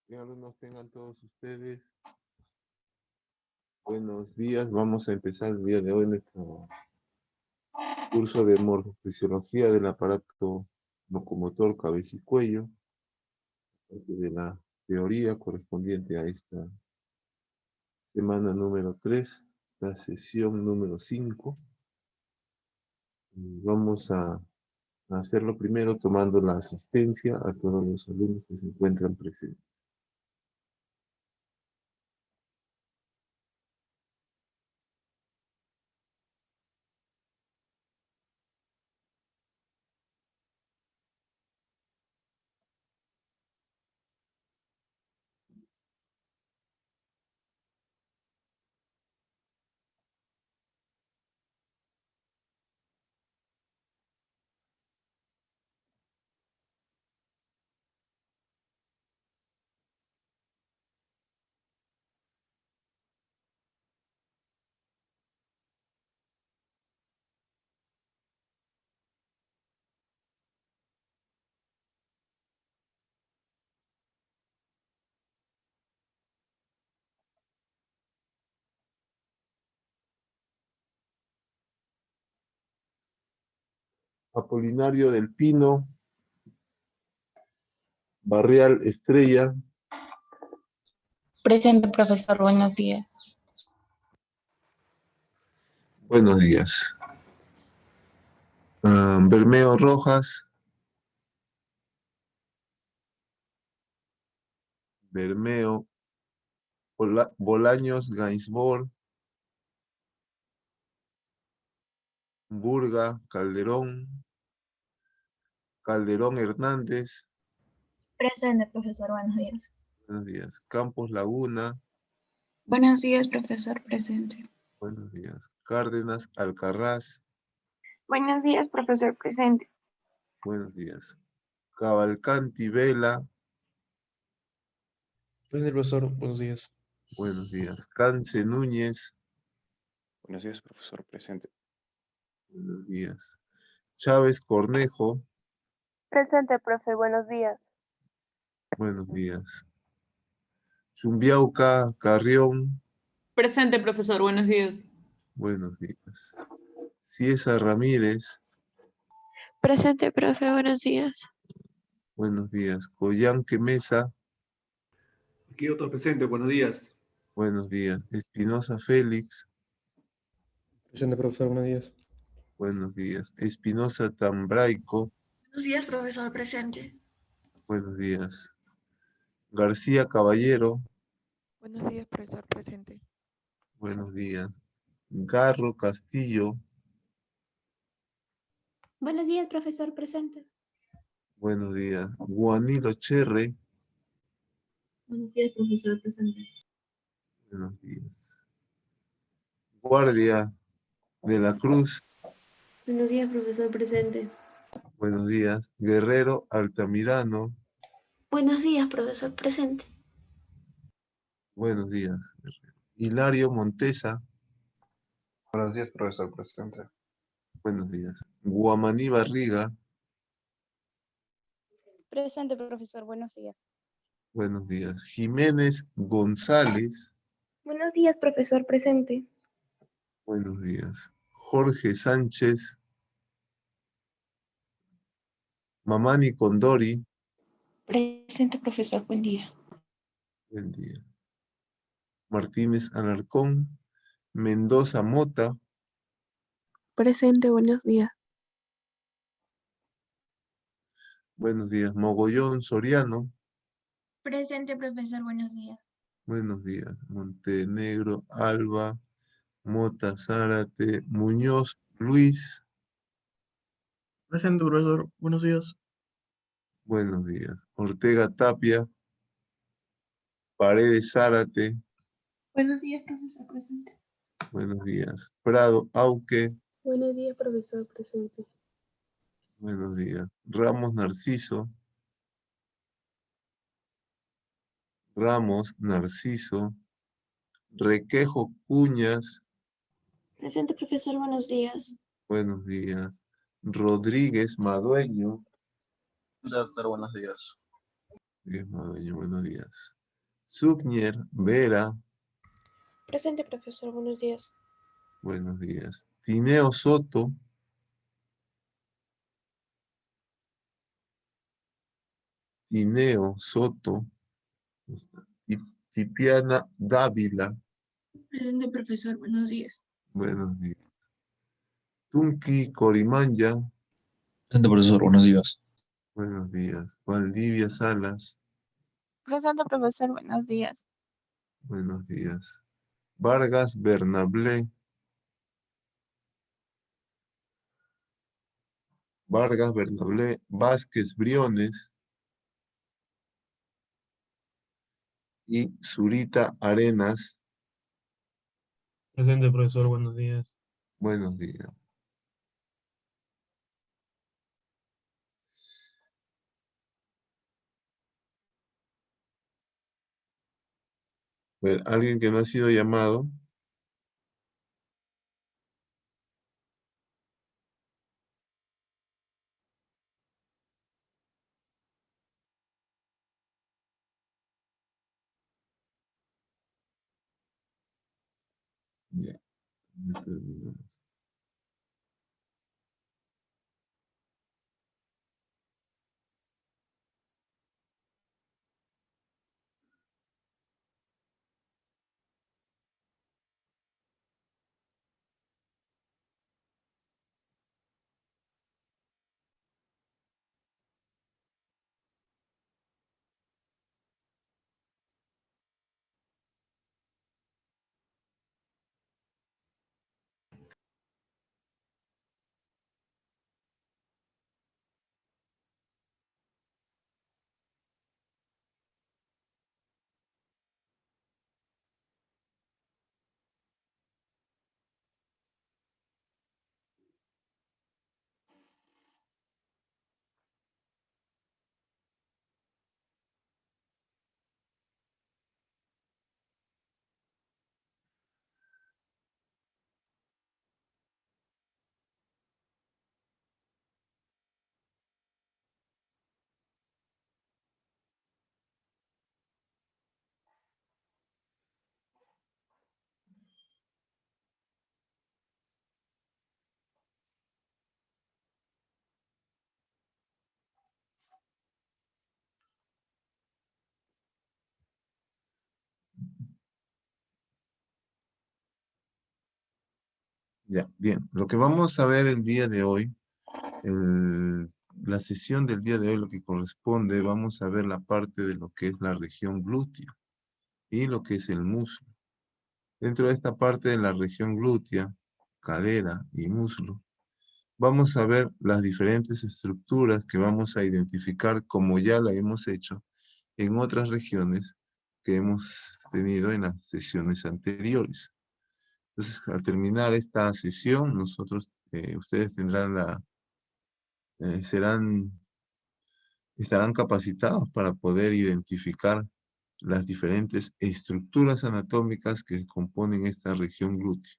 Bien, alumnos, tengan todos ustedes buenos días. Vamos a empezar el día de hoy nuestro curso de morfofisiología del aparato locomotor, cabeza y cuello, de la teoría correspondiente a esta semana número 3, la sesión número 5. Vamos a hacerlo primero tomando la asistencia a todos los alumnos que se encuentran presentes. Apolinario del Pino, Barrial Estrella. Presente, profesor. Buenos días. Buenos días. Bermeo Rojas. Bermeo. Bolaños Gainsbourg. Burga, Calderón. Calderón Hernández. Presente, profesor. Buenos días. Buenos días. Campos Laguna. Buenos días, profesor. Presente. Buenos días. Cárdenas Alcarraz. Buenos días, profesor. Presente. Buenos días. Cavalcanti Vela. Presente, profesor. Buenos días. Buenos días. Cance Núñez. Buenos días, profesor. Presente. Buenos días. Chávez Cornejo. Presente, profe. Buenos días. Buenos días. Chumbiauca Carrión. Presente, profesor. Buenos días. Buenos días. Ciesa Ramírez. Presente, profe. Buenos días. Buenos días. Coyanque Mesa. Aquí otro presente. Buenos días. Buenos días. Espinosa Félix. Presente, profesor. Buenos días. Buenos días. Espinosa Tambraico. Buenos días, profesor. Presente. Buenos días. García Caballero. Buenos días, profesor. Presente. Buenos días. Garro Castillo. Buenos días, profesor. Presente. Buenos días. Guanilo Cherre. Buenos días, profesor. Presente. Buenos días. Guardia de la Cruz. Buenos días, profesor. Presente. Buenos días. Guerrero Altamirano. Buenos días, profesor. Presente. Buenos días. Hilario Montesa. Buenos días, profesor. Presente. Buenos días. Guamaní Barriga. Presente, profesor. Buenos días. Buenos días. Jiménez González. Buenos días, profesor. Presente. Buenos días. Jorge Sánchez. Mamani Condori. Presente, profesor. Buen día. Buen día. Martínez Alarcón. Mendoza Mota. Presente, buenos días. Buenos días. Mogollón Soriano. Presente, profesor. Buenos días. Buenos días. Montenegro Alba. Mota Zárate. Muñoz Luis. Presente, profesor. Buenos días. Buenos días. Ortega Tapia. Paredes Zárate. Buenos días, profesor. Presente. Buenos días. Prado Auque. Buenos días, profesor. Presente. Buenos días. Ramos Narciso. Ramos Narciso. Requejo Cuñas. Presente, profesor. Buenos días. Buenos días. Rodríguez Madueño. Doctor, buenos días. Madueño, buenos días. Subnier, Vera, Presente, profesor. Buenos días. buenos días. Tineo Soto, Tineo Soto, y Tipiana Dávila, Presente, profesor. Buenos días. buenos días. Tunki Corimanya, Presente, profesor. Buenos días. buenos días. Valdivia Salas, Presente, profesor. Buenos días. buenos días. Vargas Bernablé, Vázquez Briones y Zurita Arenas, Presente, profesor. Buenos días. buenos días. Ver, ¿alguien que no ha sido llamado? Ya, ya terminamos. Ya, bien. Lo que vamos a ver el día de hoy, la sesión del día de hoy, lo que corresponde, vamos a ver la parte de lo que es la región glútea y lo que es el muslo. Dentro de esta parte de la región glútea, cadera y muslo, vamos a ver las diferentes estructuras que vamos a identificar como ya la hemos hecho en otras regiones que hemos tenido en las sesiones anteriores. Entonces, al terminar esta sesión, ustedes tendrán estarán capacitados para poder identificar las diferentes estructuras anatómicas que componen esta región glútea.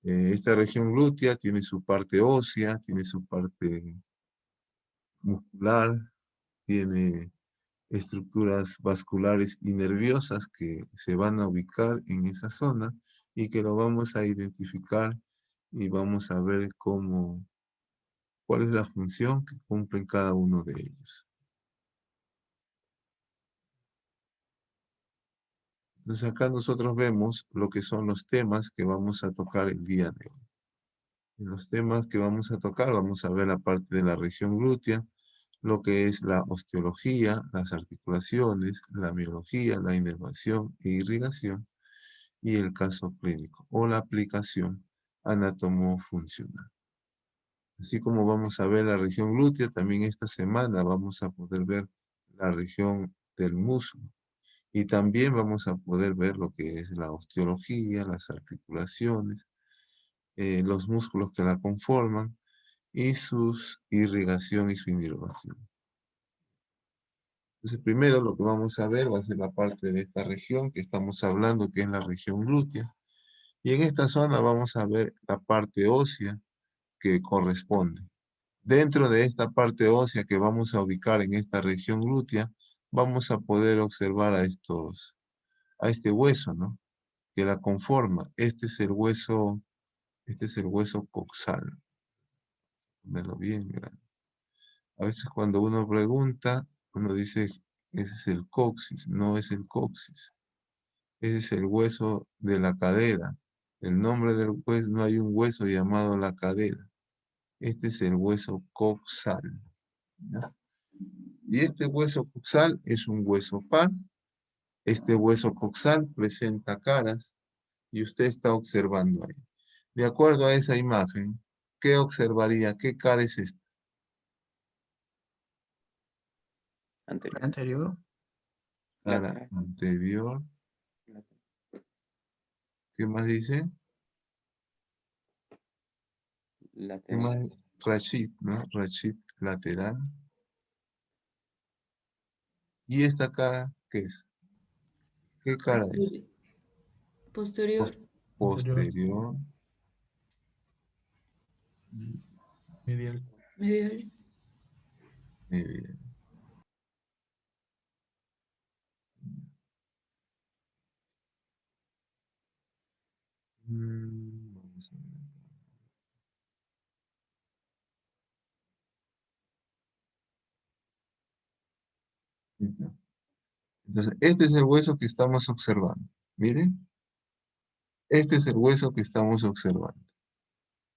Esta región glútea tiene su parte ósea, tiene su parte muscular, tiene estructuras vasculares y nerviosas que se van a ubicar en esa zona y que lo vamos a identificar y vamos a ver cuál es la función que cumplen cada uno de ellos. Entonces acá nosotros vemos lo que son los temas que vamos a tocar el día de hoy. En los temas que vamos a tocar vamos a ver la parte de la región glútea, lo que es la osteología, las articulaciones, la miología, la inervación e irrigación, y el caso clínico o la aplicación anatomofuncional. Así como vamos a ver la región glútea, también esta semana vamos a poder ver la región del muslo. Y también vamos a poder ver lo que es la osteología, las articulaciones, los músculos que la conforman y su irrigación y su inervación. Entonces primero lo que vamos a ver va a ser la parte de esta región que estamos hablando, que es la región glútea. Y en esta zona vamos a ver la parte ósea que corresponde. Dentro de esta parte ósea que vamos a ubicar en esta región glútea, vamos a poder observar a este hueso, ¿no? Que la conforma. Este es el hueso coxal. Ponerlo bien grande. A veces cuando uno pregunta, uno dice, ese es el coxis. No es el coxis. Ese es el hueso de la cadera. El nombre del hueso, no hay un hueso llamado la cadera. Este es el hueso coxal, ¿ya? Y este hueso coxal es un hueso par. Este hueso coxal presenta caras y usted está observando ahí. De acuerdo a esa imagen, ¿qué observaría? ¿Qué cara es esta? Anterior. Anterior. Cara Lateral. anterior. Lateral. ¿Qué más dice? ¿Qué más? Lateral. Rachid, ¿no? Rachid lateral. ¿Y esta cara qué es? ¿Qué cara es? Posterior. Posterior. Medial. Medial. Medial. Vamos a ver. Entonces, este es el hueso que estamos observando. Miren, este es el hueso que estamos observando.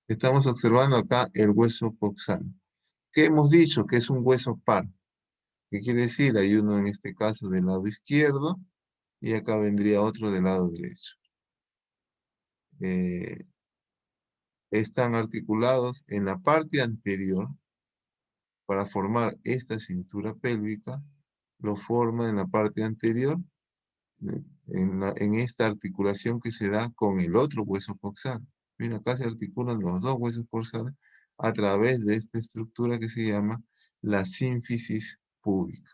Estamos observando acá el hueso coxal. ¿Qué hemos dicho? Que es un hueso par. ¿Qué quiere decir? Hay uno en este caso del lado izquierdo y acá vendría otro del lado derecho. Están articulados en la parte anterior para formar esta cintura pélvica. Lo forma en la parte anterior, en esta articulación que se da con el otro hueso coxal. Mira, acá se articulan los dos huesos coxales a través de esta estructura que se llama la sínfisis púbica.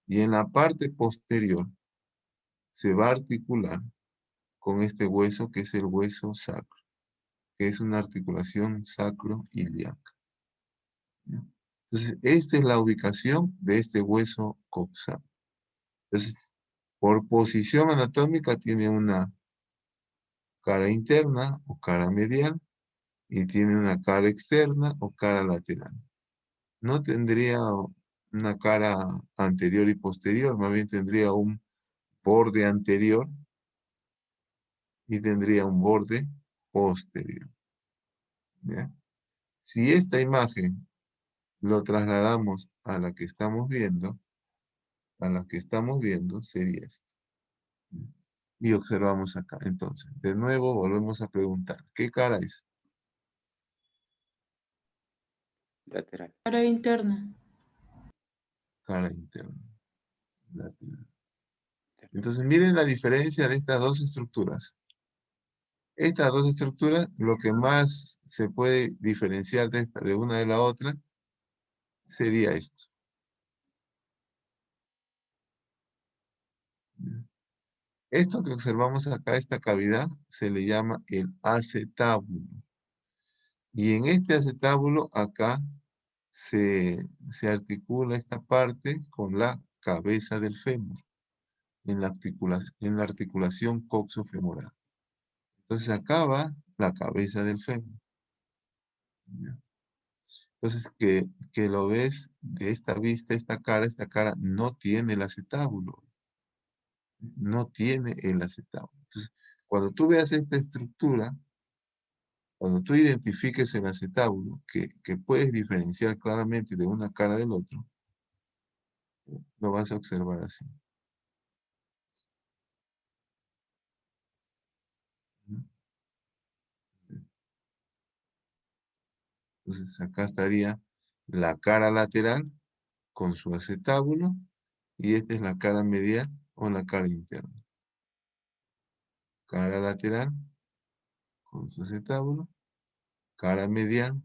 Y en la parte posterior se va a articular con este hueso que es el hueso sacro, que es una articulación sacro-ilíaca. Entonces, esta es la ubicación de este hueso coxal. Entonces, por posición anatómica tiene una cara interna o cara medial y tiene una cara externa o cara lateral. No tendría una cara anterior y posterior, más bien tendría un borde anterior y tendría un borde posterior. ¿Ya? Si esta imagen lo trasladamos a la que estamos viendo, sería esto. Y observamos acá. Entonces, de nuevo volvemos a preguntar, ¿qué cara es? Lateral. Cara interna. Cara interna. Lateral. Entonces, miren la diferencia de estas dos estructuras. Estas dos estructuras, lo que más se puede diferenciar de una de la otra, sería esto. Esto que observamos acá, esta cavidad, se le llama el acetábulo. Y en este acetábulo, acá, se articula esta parte con la cabeza del fémur, en la articulación coxofemoral. Entonces acá va la cabeza del fémur. ¿Ya? Entonces, que lo ves de esta vista, esta cara no tiene el acetábulo. No tiene el acetábulo. Entonces, cuando tú veas esta estructura, cuando tú identifiques el acetábulo, que puedes diferenciar claramente de una cara del otro, lo vas a observar así. Entonces, acá estaría la cara lateral con su acetábulo y esta es la cara medial o la cara interna. Cara lateral con su acetábulo, cara medial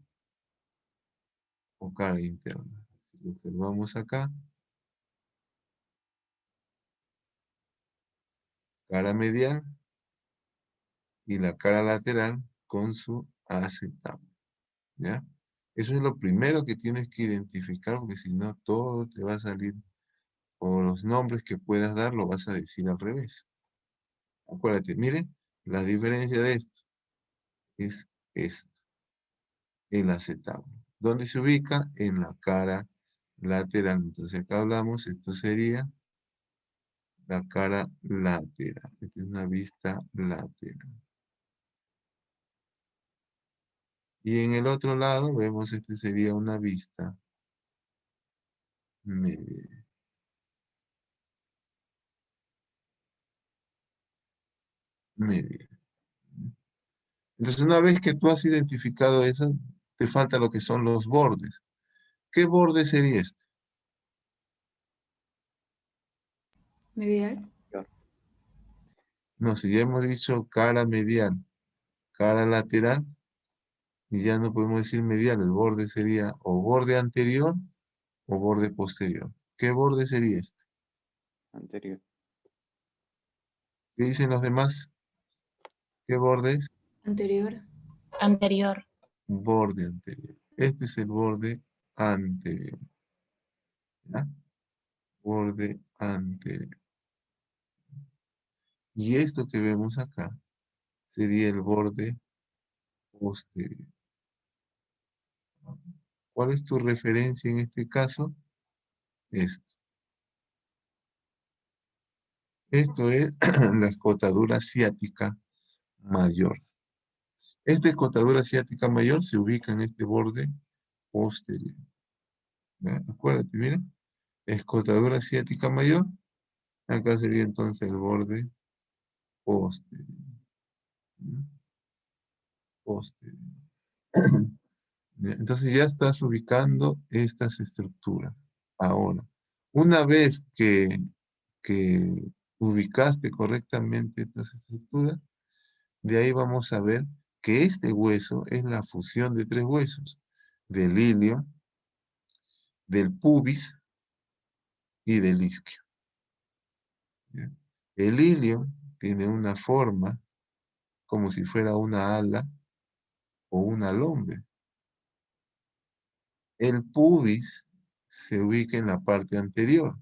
o cara interna. Si lo observamos acá, cara medial y la cara lateral con su acetábulo. ¿Ya? Eso es lo primero que tienes que identificar, porque si no, todo te va a salir, o los nombres que puedas dar, lo vas a decir al revés. Acuérdate, miren, la diferencia de esto es esto, el acetábulo. ¿Dónde se ubica? En la cara lateral. Entonces acá hablamos, esto sería la cara lateral. Esta es una vista lateral. Y en el otro lado vemos, este sería una vista media. Media. Entonces, una vez que tú has identificado eso, te falta lo que son los bordes. ¿Qué borde sería este? Medial. No, si ya hemos dicho cara medial, cara lateral, y ya no podemos decir medial, el borde sería o borde anterior o borde posterior. ¿Qué borde sería este? Anterior. ¿Qué dicen los demás? ¿Qué borde es? Anterior. Anterior. Borde anterior. Este es el borde anterior. ¿Ya? Borde anterior. Y esto que vemos acá sería el borde posterior. ¿Cuál es tu referencia en este caso? Esto. Esto es la escotadura ciática mayor. Esta escotadura ciática mayor se ubica en este borde posterior. ¿Ya? Acuérdate, mira. Escotadura ciática mayor. Acá sería entonces el borde posterior. ¿Ya? Posterior. ¿Ya? Entonces ya estás ubicando estas estructuras. Ahora, una vez que ubicaste correctamente estas estructuras, de ahí vamos a ver que este hueso es la fusión de tres huesos, del ilio, del pubis y del isquio. ¿Ya? El ilio tiene una forma como si fuera una ala o una lombre. El pubis se ubica en la parte anterior.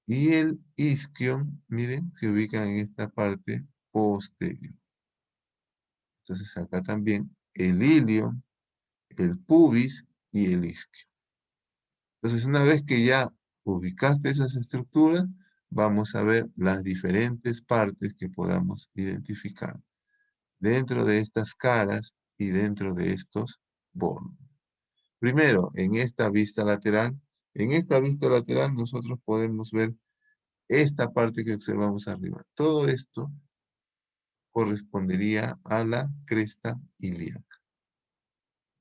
Y el isquio, miren, se ubica en esta parte posterior. Entonces acá también el ilio, el pubis y el isquio. Entonces una vez que ya ubicaste esas estructuras, vamos a ver las diferentes partes que podamos identificar dentro de estas caras y dentro de estos bordes. Primero, en esta vista lateral nosotros podemos ver esta parte que observamos arriba. Todo esto correspondería a la cresta ilíaca.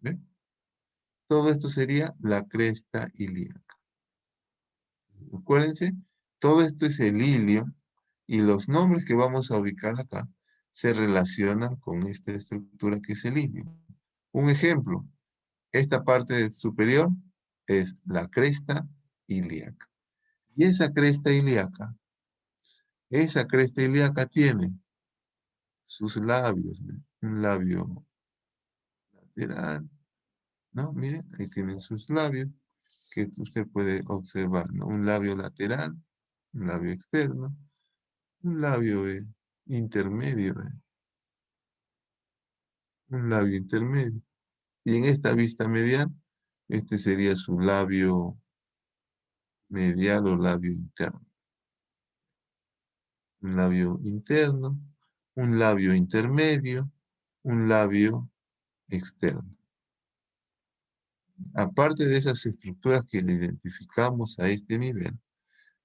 ¿Ve? Todo esto sería la cresta ilíaca. Acuérdense, todo esto es el ilio y los nombres que vamos a ubicar acá se relacionan con esta estructura que es el ilio. Un ejemplo, esta parte superior es la cresta ilíaca. Y esa cresta ilíaca tiene sus labios, ¿ve? Un labio lateral, ¿no? Miren, ahí tienen sus labios, que usted puede observar, ¿no? Un labio lateral, un labio externo, un labio intermedio, un labio intermedio. Y en esta vista medial, este sería su labio medial o labio interno. Un labio interno, un labio intermedio, un labio externo. Aparte de esas estructuras que identificamos a este nivel,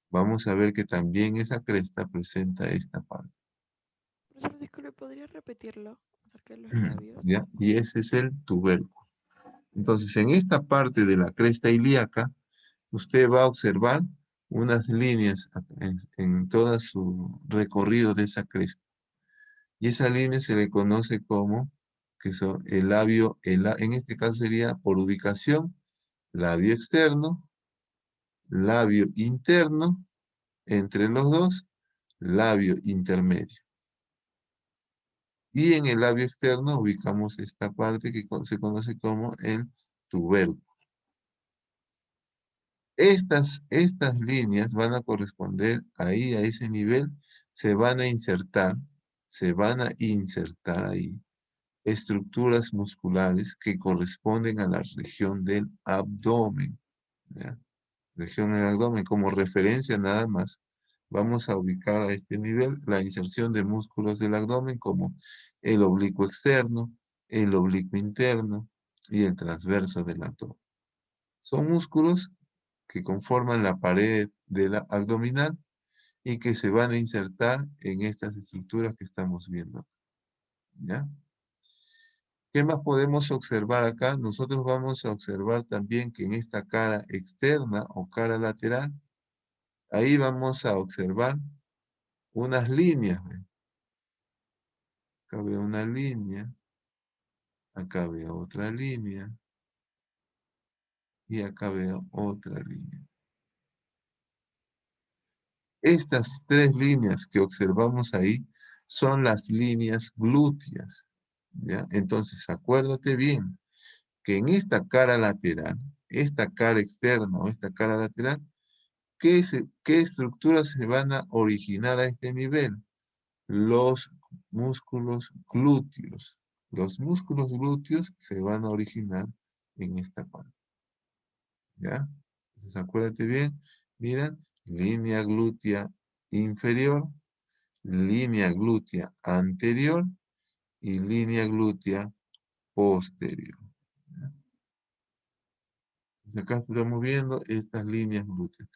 vamos a ver que también esa cresta presenta esta parte. Profesor, disculpe, ¿podría repetirlo acerca de los labios? ¿Ya? Y ese es el tubérculo. Entonces, en esta parte de la cresta ilíaca, usted va a observar unas líneas en todo su recorrido de esa cresta. Y esa línea se le conoce como, que son el labio, en este caso sería por ubicación, labio externo, labio interno, entre los dos, labio intermedio. Y en el labio externo ubicamos esta parte que se conoce como el tubérculo. Estas líneas van a corresponder ahí, a ese nivel, se van a insertar ahí estructuras musculares que corresponden a la región del abdomen. ¿Ya? Región del abdomen, como referencia nada más, vamos a ubicar a este nivel la inserción de músculos del abdomen como el oblicuo externo, el oblicuo interno y el transverso del abdomen. Son músculos que conforman la pared de la abdominal y que se van a insertar en estas estructuras que estamos viendo. ¿Ya? ¿Qué más podemos observar acá? Nosotros vamos a observar también que en esta cara externa o cara lateral, ahí vamos a observar unas líneas. ¿Ve? Acá veo una línea, acá veo otra línea y acá veo otra línea. Estas tres líneas que observamos ahí son las líneas glúteas. ¿Ya? Entonces, acuérdate bien que en esta cara lateral, esta cara externa o esta cara lateral, ¿qué estructuras se van a originar a este nivel? Los músculos glúteos. Los músculos glúteos se van a originar en esta parte. ¿Ya? Entonces, acuérdate bien. Mira, línea glútea inferior, línea glútea anterior y línea glútea posterior. ¿Ya? Entonces, acá estamos viendo estas líneas glúteas.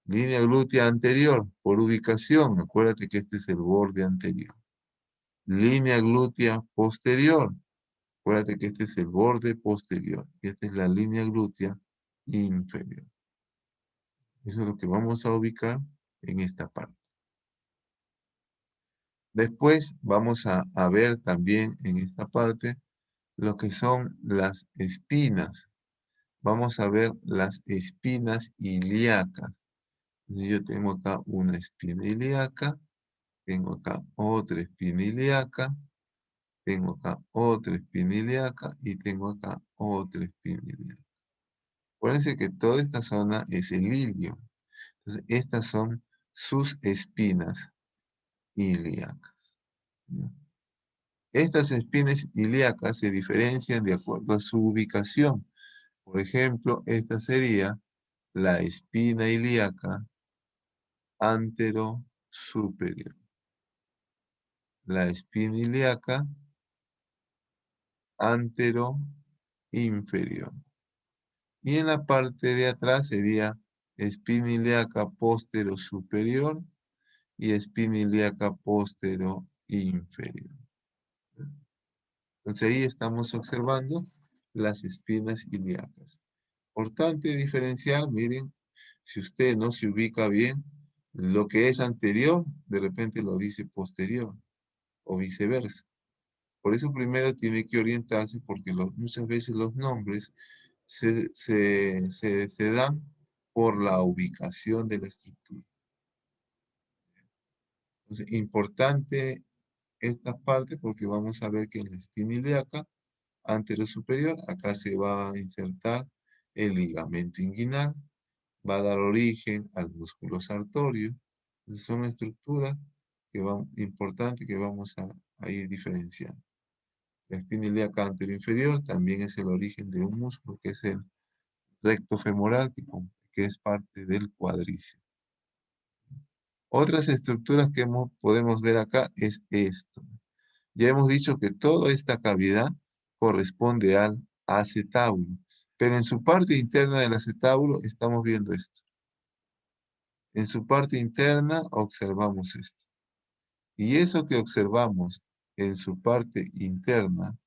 Línea glútea anterior, por ubicación, acuérdate que este es el borde anterior. Línea glútea posterior, acuérdate que este es el borde posterior. Y esta es la línea glútea inferior. Eso es lo que vamos a ubicar en esta parte. Después vamos a ver también en esta parte lo que son las espinas. Vamos a ver las espinas ilíacas. Yo tengo acá una espina ilíaca, tengo acá otra espina ilíaca, tengo acá otra espina ilíaca y tengo acá otra espina ilíaca. Acuérdense que toda esta zona es el ilio. Entonces, estas son sus espinas ilíacas. ¿Ya? Estas espinas ilíacas se diferencian de acuerdo a su ubicación. Por ejemplo, esta sería la espina ilíaca antero-superior. La espina ilíaca antero-inferior. Y en la parte de atrás sería espina ilíaca postero-superior y espina ilíaca postero-inferior. Entonces ahí estamos observando las espinas ilíacas. Importante diferenciar, miren, si usted no se ubica bien, lo que es anterior, de repente lo dice posterior, o viceversa. Por eso primero tiene que orientarse, porque muchas veces los nombres se dan por la ubicación de la estructura. Entonces, importante esta parte, porque vamos a ver que en la espina ilíaca anterosuperior, acá se va a insertar el ligamento inguinal, va a dar origen al músculo sartorio. Entonces son estructuras importantes que vamos a ir diferenciando. La espina ilíaca anteroinferior también es el origen de un músculo que es el recto femoral, que es parte del cuádriceps. Otras estructuras que podemos ver acá es esto. Ya hemos dicho que toda esta cavidad corresponde al acetábulo, pero en su parte interna del acetábulo estamos viendo esto. En su parte interna observamos esto. Y eso que observamos en su parte interna,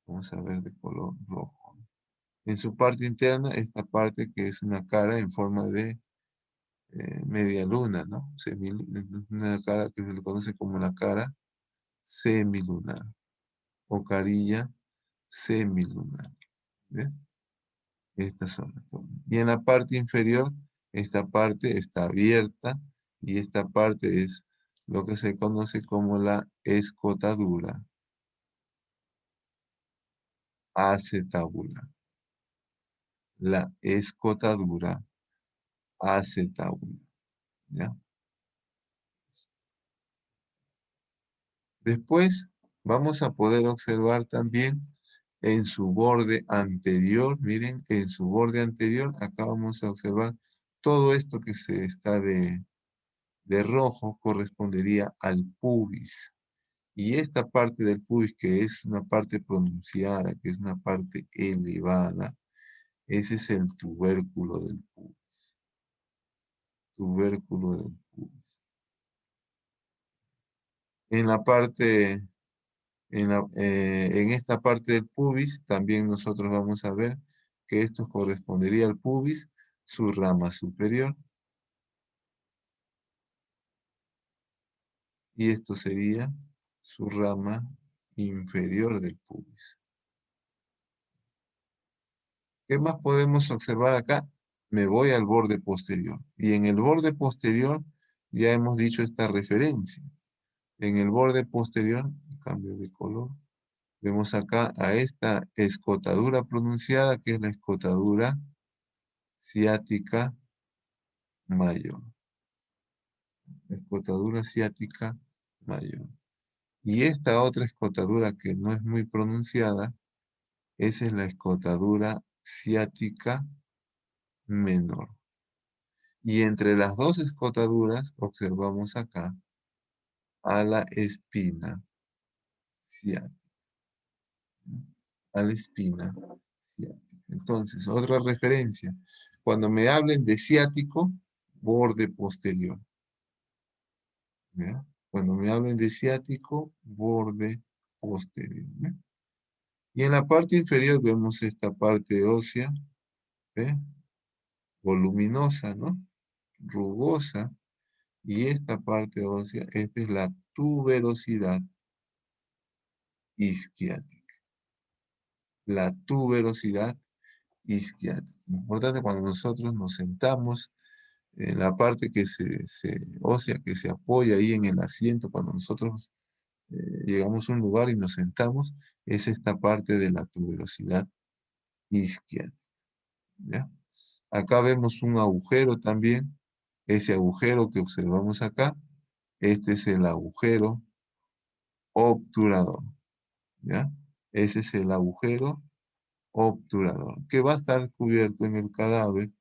vamos a ver de color rojo. En su parte interna, esta parte que es una cara en forma de media luna, ¿no? Una cara que se le conoce como la cara semilunar o carilla semilunar. ¿Ve? Esta zona. Y en la parte inferior, esta parte está abierta y esta parte es lo que se conoce como la escotadura acetabula. La escotadura acetabula. ¿Ya? Después vamos a poder observar también en su borde anterior, miren, en su borde anterior, acá vamos a observar todo esto que se está de rojo correspondería al pubis. Y esta parte del pubis, que es una parte pronunciada, que es una parte elevada, ese es el tubérculo del pubis. Tubérculo del pubis. En la parte, en esta parte del pubis, también nosotros vamos a ver que esto correspondería al pubis, su rama superior. Y esto sería su rama inferior del pubis. ¿Qué más podemos observar acá? Me voy al borde posterior. Y en el borde posterior ya hemos dicho esta referencia. En el borde posterior, cambio de color, vemos acá a esta escotadura pronunciada, que es la escotadura ciática mayor. Escotadura ciática mayor. Y esta otra escotadura que no es muy pronunciada, esa es la escotadura ciática menor. Y entre las dos escotaduras observamos acá a la espina ciática. A la espina ciática. Entonces, otra referencia. Cuando me hablen de ciático, borde posterior. ¿Ya? Cuando me hablen de ciático, borde posterior. ¿Ve? Y en la parte inferior vemos esta parte ósea, ¿ve? Voluminosa, ¿no? Rugosa. Y esta parte ósea, esta es la tuberosidad isquiática. La tuberosidad isquiática. Importante cuando nosotros nos sentamos, en la parte que ósea que se apoya ahí en el asiento, cuando nosotros llegamos a un lugar y nos sentamos, es esta parte de la tuberosidad isquiática. ¿Ya? Acá vemos un agujero también. Ese agujero que observamos acá, este es el agujero obturador. ¿Ya? Ese es el agujero obturador, que va a estar cubierto en el cadáver,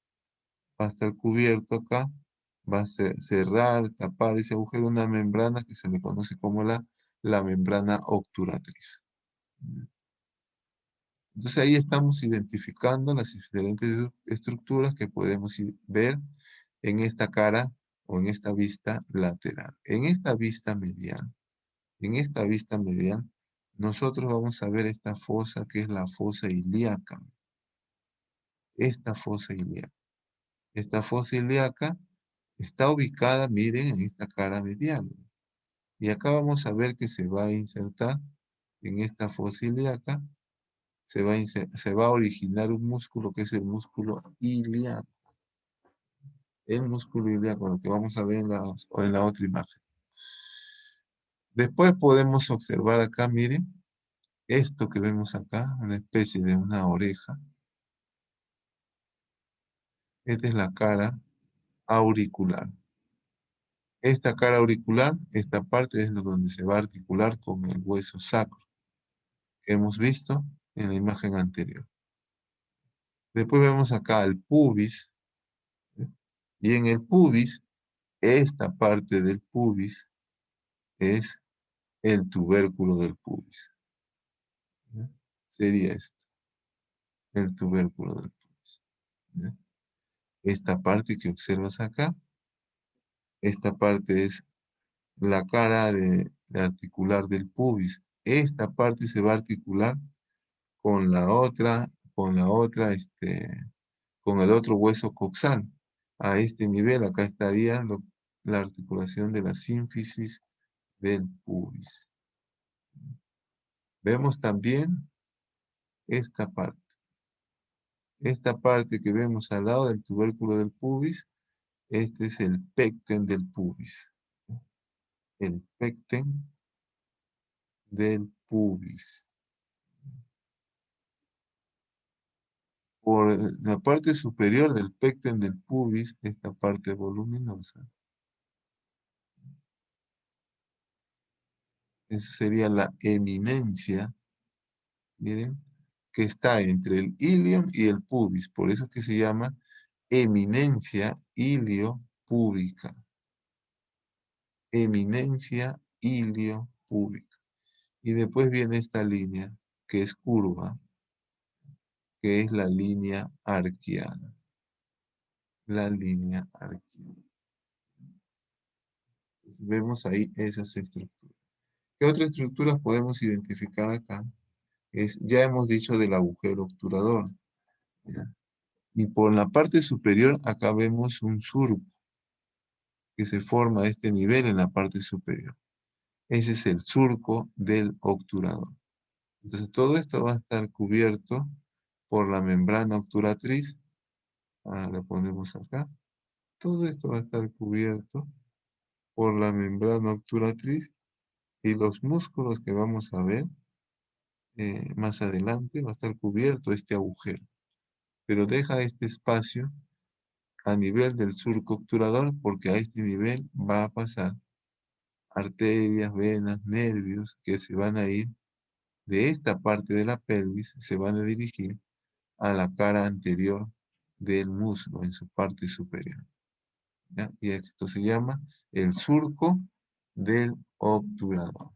va a estar cubierto acá, va a cerrar, tapar ese agujero, una membrana que se le conoce como la membrana obturatriz. Entonces ahí estamos identificando las diferentes estructuras que podemos ver en esta cara o en esta vista lateral. En esta vista medial, nosotros vamos a ver esta fosa que es la fosa ilíaca. Esta fosa ilíaca. Esta fosa ilíaca está ubicada, miren, en esta cara medial. Y acá vamos a ver que se va a insertar en esta fosa ilíaca, se va a originar un músculo que es el músculo ilíaco. El músculo ilíaco, lo que vamos a ver en la otra imagen. Después podemos observar acá, miren, esto que vemos acá, una especie de una oreja. Esta es la cara auricular. Esta cara auricular, esta parte es donde se va a articular con el hueso sacro, que hemos visto en la imagen anterior. Después vemos acá el pubis, ¿sí? Y en el pubis, esta parte del pubis es el tubérculo del pubis. ¿Sí? Sería esto, el tubérculo del pubis. ¿Sí? Esta parte que observas acá, esta parte es la cara de articular del pubis. Esta parte se va a articular con la otra, con el otro hueso coxal. A este nivel, acá estaría la articulación de la sínfisis del pubis. Vemos también esta parte. Esta parte que vemos al lado del tubérculo del pubis, este es el pecten del pubis. El pecten del pubis. Por la parte superior del pecten del pubis, esta parte voluminosa. Esa sería la eminencia, miren, que está entre el ilion y el pubis. Por eso es que se llama eminencia iliopúbica. Eminencia iliopúbica. Y después viene esta línea, que es curva, que es la línea arquiana. La línea arquiana. Entonces, vemos ahí esas estructuras. ¿Qué otras estructuras podemos identificar acá? Ya hemos dicho del agujero obturador. ¿Ya? Y por la parte superior, acá vemos un surco que se forma a este nivel en la parte superior. Ese es el surco del obturador. Entonces, todo esto va a estar cubierto por la membrana obturatriz. La ponemos acá. Todo esto va a estar cubierto por la membrana obturatriz y los músculos que vamos a ver más adelante va a estar cubierto este agujero. Pero deja este espacio a nivel del surco obturador porque a este nivel va a pasar arterias, venas, nervios que se van a ir de esta parte de la pelvis, se van a dirigir a la cara anterior del muslo en su parte superior. ¿Ya? Y esto se llama el surco del obturador.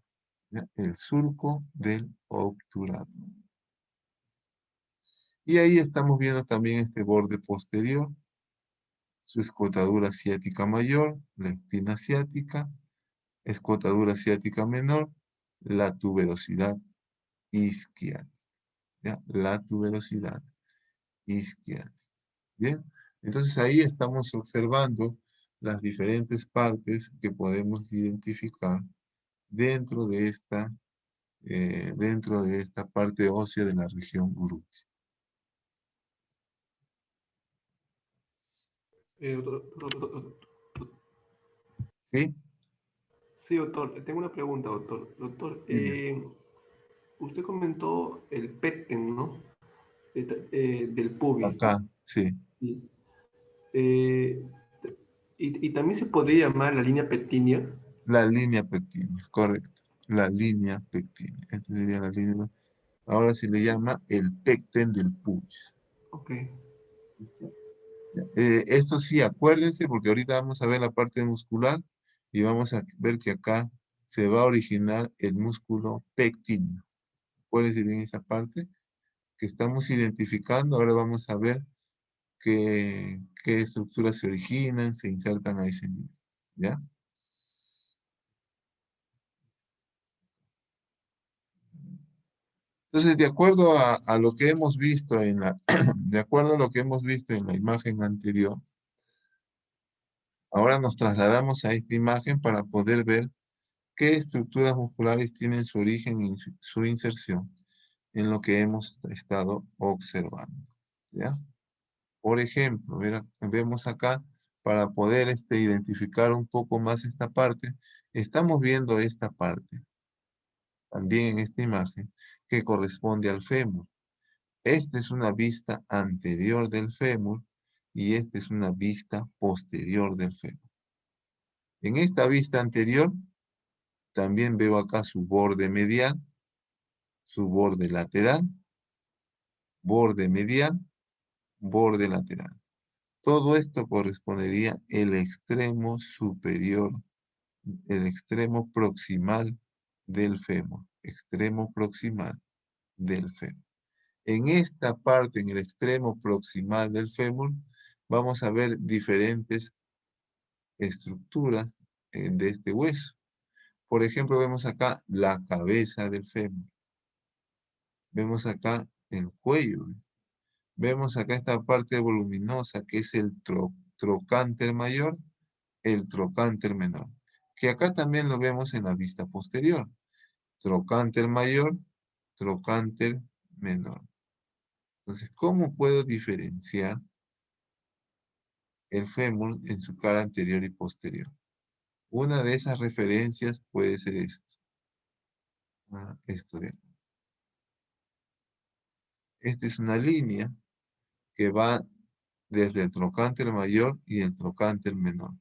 ¿Ya? El surco del obturador. Y ahí estamos viendo también este borde posterior, su escotadura ciática mayor, la espina ciática, escotadura ciática menor, la tuberosidad isquiática. ¿Ya? La tuberosidad isquiática. Bien, entonces ahí estamos observando las diferentes partes que podemos identificar dentro de esta parte ósea de la región glútea. ¿Sí? Sí, doctor. Tengo una pregunta, doctor. Doctor, Dime. usted comentó el pecten, ¿no? Del pubis, Acá, ¿no? sí. Sí. Eh, y también se podría llamar la línea pectínea. La línea pectínea, correcto. La línea pectínea. Esta sería la línea. Ahora se le llama el pecten del pubis. Ok. ¿Listo? Esto sí, acuérdense, porque ahorita vamos a ver la parte muscular y vamos a ver que acá se va a originar el músculo pectíneo. Acuérdense bien esa parte que estamos identificando. Ahora vamos a ver qué estructuras se originan, se insertan a ese nivel. ¿Ya? Entonces, de acuerdo a lo que hemos visto en la, de acuerdo a lo que hemos visto en la imagen anterior, ahora nos trasladamos a esta imagen para poder ver qué estructuras musculares tienen su origen y su inserción en lo que hemos estado observando. ¿Ya? Por ejemplo, vemos acá, para poder identificar un poco más esta parte, estamos viendo esta parte, también en esta imagen, que corresponde al fémur. Esta es una vista anterior del fémur y esta es una vista posterior del fémur. En esta vista anterior, también veo acá su borde medial, su borde lateral, borde medial, borde lateral. Todo esto correspondería el extremo superior, el extremo proximal del fémur, extremo proximal del fémur. En esta parte, en el extremo proximal del fémur, vamos a ver diferentes estructuras de este hueso. Por ejemplo, vemos acá la cabeza del fémur. Vemos acá el cuello. Vemos acá esta parte voluminosa que es el trocánter mayor, el trocánter menor. Que acá también lo vemos en la vista posterior. Trocánter mayor, trocánter menor. Entonces, ¿cómo puedo diferenciar el fémur en su cara anterior y posterior? Una de esas referencias puede ser esto. Esto de acá. Esta es una línea que va desde el trocánter mayor y el trocánter menor.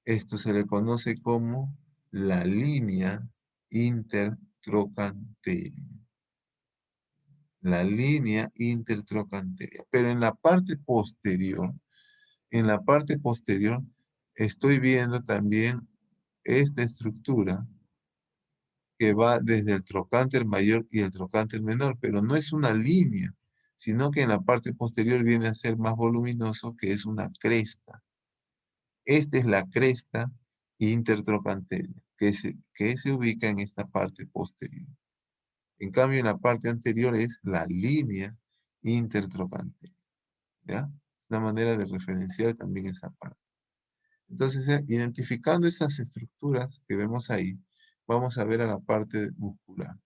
Esto se le conoce como la línea intertrocanteria. La línea intertrocanteria. Pero en la parte posterior, estoy viendo también esta estructura que va desde el trocánter mayor y el trocánter menor, pero no es una línea, sino que en la parte posterior viene a ser más voluminoso, que es una cresta. Esta es la cresta intertrocanteria, que se ubica en esta parte posterior. En cambio, en la parte anterior es la línea intertrocanteria. ¿Ya? Es una manera de referenciar también esa parte. Entonces, identificando esas estructuras que vemos ahí, vamos a ver a la parte muscular.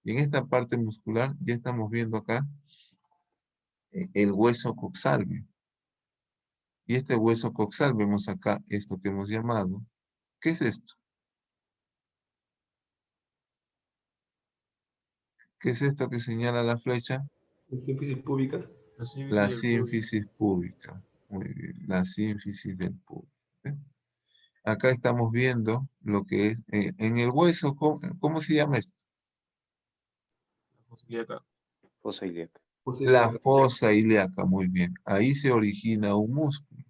Y en esta parte muscular ya estamos viendo acá el hueso coxal. Y este hueso coxal, vemos acá esto que hemos llamado. ¿Qué es esto? ¿Qué es esto que señala la flecha? La sínfisis púbica. La sínfisis púbica. Muy bien, la sínfisis del púbico. ¿Eh? Acá estamos viendo lo que es, en el hueso, ¿cómo se llama esto? Fosa ilíaca. La fosa ilíaca, muy bien. Ahí se origina un músculo.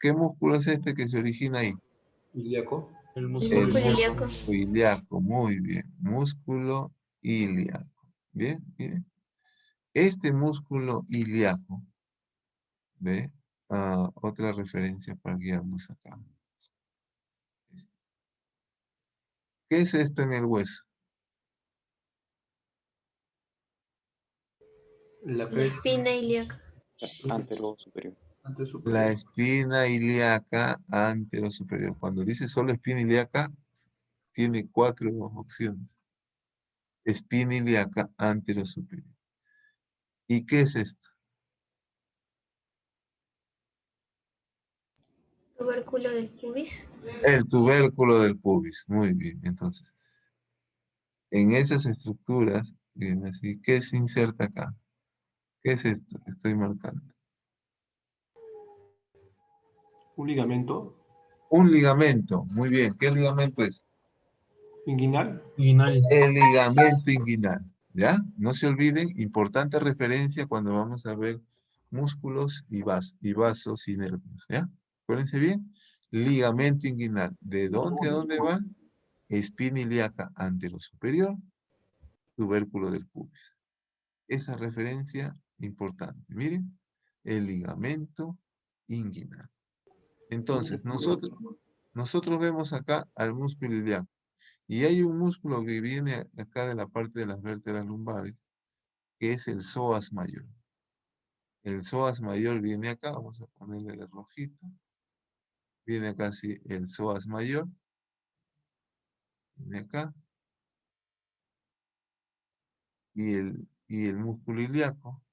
¿Qué músculo es este que se origina ahí? Ilíaco. El músculo ilíaco. músculo ilíaco, muy bien. Músculo ilíaco. Bien, bien. Este músculo ilíaco, ¿ve? Otra referencia para guiarnos acá. ¿Qué es esto en el hueso? La La espina ilíaca. Antero superior. La espina ilíaca anterosuperior. Cuando dice solo espina ilíaca, tiene 4 opciones. Espina ilíaca anterosuperior. ¿Y qué es esto? Tubérculo del pubis. El tubérculo del pubis. Muy bien. Entonces, en esas estructuras, bien así, ¿qué se inserta acá? ¿Qué es esto que estoy marcando? Un ligamento. Un ligamento. Muy bien. ¿Qué ligamento es? Inguinal. El ligamento inguinal. ¿Ya? No se olviden, importante referencia cuando vamos a ver músculos y vasos y nervios. ¿Ya? Acuérdense bien. Ligamento inguinal. ¿De dónde a dónde va? Espina ilíaca anterosuperior, tubérculo del pubis. Esa referencia importante. Miren, el ligamento inguinal. Entonces, nosotros vemos acá al músculo ilíaco. Y hay un músculo que viene acá de la parte de las vértebras lumbares, que es el psoas mayor. El psoas mayor viene acá, vamos a ponerle de rojito. Viene acá así el psoas mayor. Viene acá. Y el músculo ilíaco,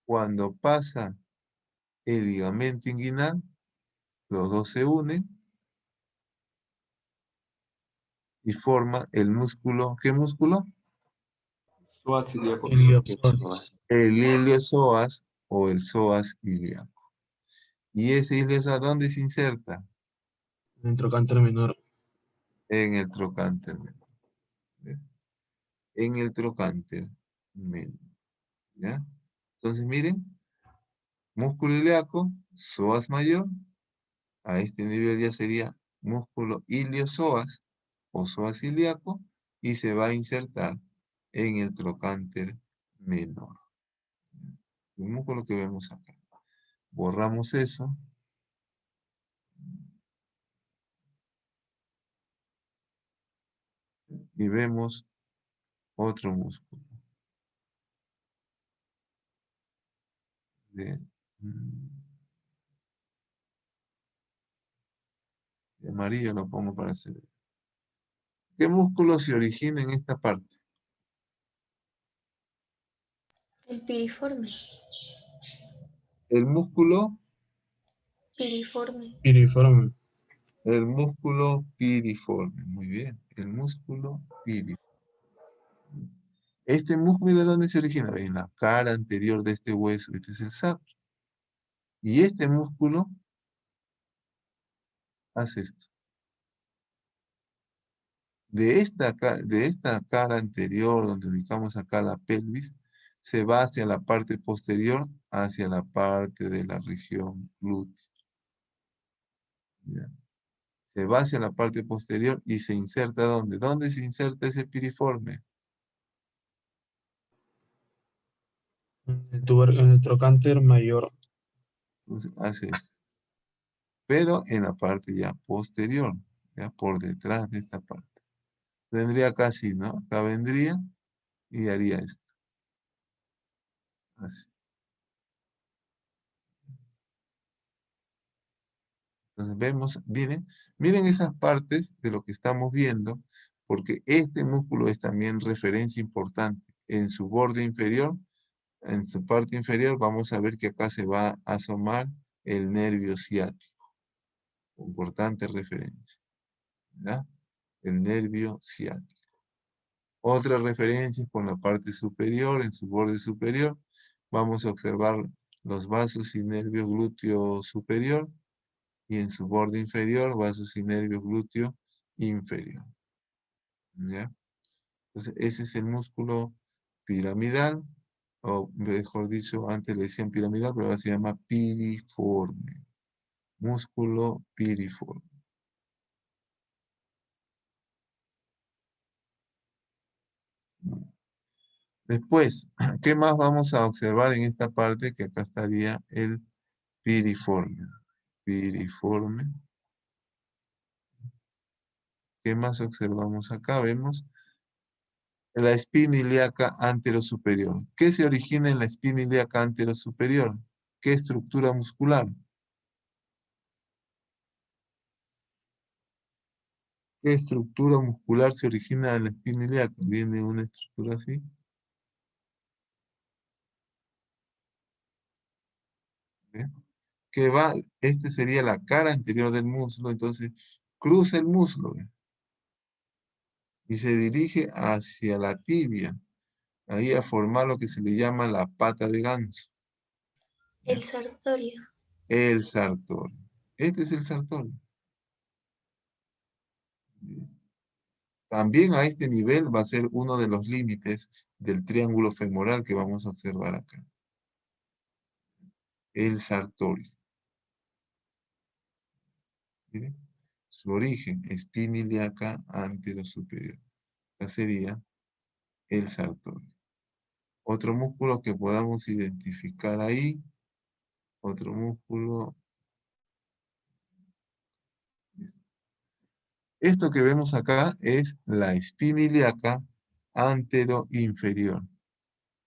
cuando pasa el ligamento inguinal, los dos se unen y forma el músculo. ¿Qué músculo? Psoas ilíaco. El iliozoas o el psoas ilíaco. ¿Y ese iliozoas dónde se inserta? En el trocánter menor. En el trocánter menor. En el trocánter menor. ¿Ya? Entonces miren, músculo ilíaco, psoas mayor, a este nivel ya sería músculo iliozoas o psoas ilíaco y se va a insertar en el trocánter menor. El músculo que vemos acá. Borramos eso. Y vemos otro músculo. De amarillo lo pongo para hacer. ¿Qué músculo se origina en esta parte? El piriforme. El músculo. Piriforme. Piriforme. El músculo piriforme. Muy bien. El músculo piriforme. Este músculo, ¿de dónde se origina? En la cara anterior de este hueso. Este es el sacro. Y este músculo hace esto. De esta cara anterior, donde ubicamos acá la pelvis, se va hacia la parte posterior, hacia la parte de la región glútea. ¿Ya? Se va hacia la parte posterior y se inserta ¿dónde? ¿Dónde se inserta ese piriforme? En el trocánter mayor. Entonces hace esto. Pero en la parte ya posterior, ya por detrás de esta parte. Vendría acá así, ¿no? Acá vendría y haría esto. Así. Entonces vemos, miren esas partes de lo que estamos viendo, porque este músculo es también referencia importante. En su borde inferior, en su parte inferior, vamos a ver que acá se va a asomar el nervio ciático. Importante referencia. ¿Ya? El nervio ciático. Otra referencia es con la parte superior, en su borde superior, vamos a observar los vasos y nervio glúteo superior, y en su borde inferior, vasos y nervio glúteo inferior. ¿Ya? Entonces, ese es el músculo piramidal, o mejor dicho, antes le decían piramidal, pero ahora se llama piriforme. Músculo piriforme. Después, ¿qué más vamos a observar en esta parte? Que acá estaría el piriforme. Piriforme. ¿Qué más observamos acá? Vemos la espina ilíaca anterosuperior. ¿Qué se origina en la espina ilíaca anterosuperior? ¿Qué estructura muscular? ¿Qué estructura muscular se origina en la espina ilíaca? Viene una estructura así. ¿Ve? Que va, este sería la cara anterior del muslo, entonces cruza el muslo, ¿ve? Y se dirige hacia la tibia, ahí a formar lo que se le llama la pata de ganso. El sartorio. El sartorio. Este es el sartorio. También a este nivel va a ser uno de los límites del triángulo femoral que vamos a observar acá. El sartorio. Miren, su origen, espina ilíaca anterosuperior. Acá sería el sartorio. Otro músculo que podamos identificar ahí. Otro músculo. Esto que vemos acá es la espina ilíaca anteroinferior.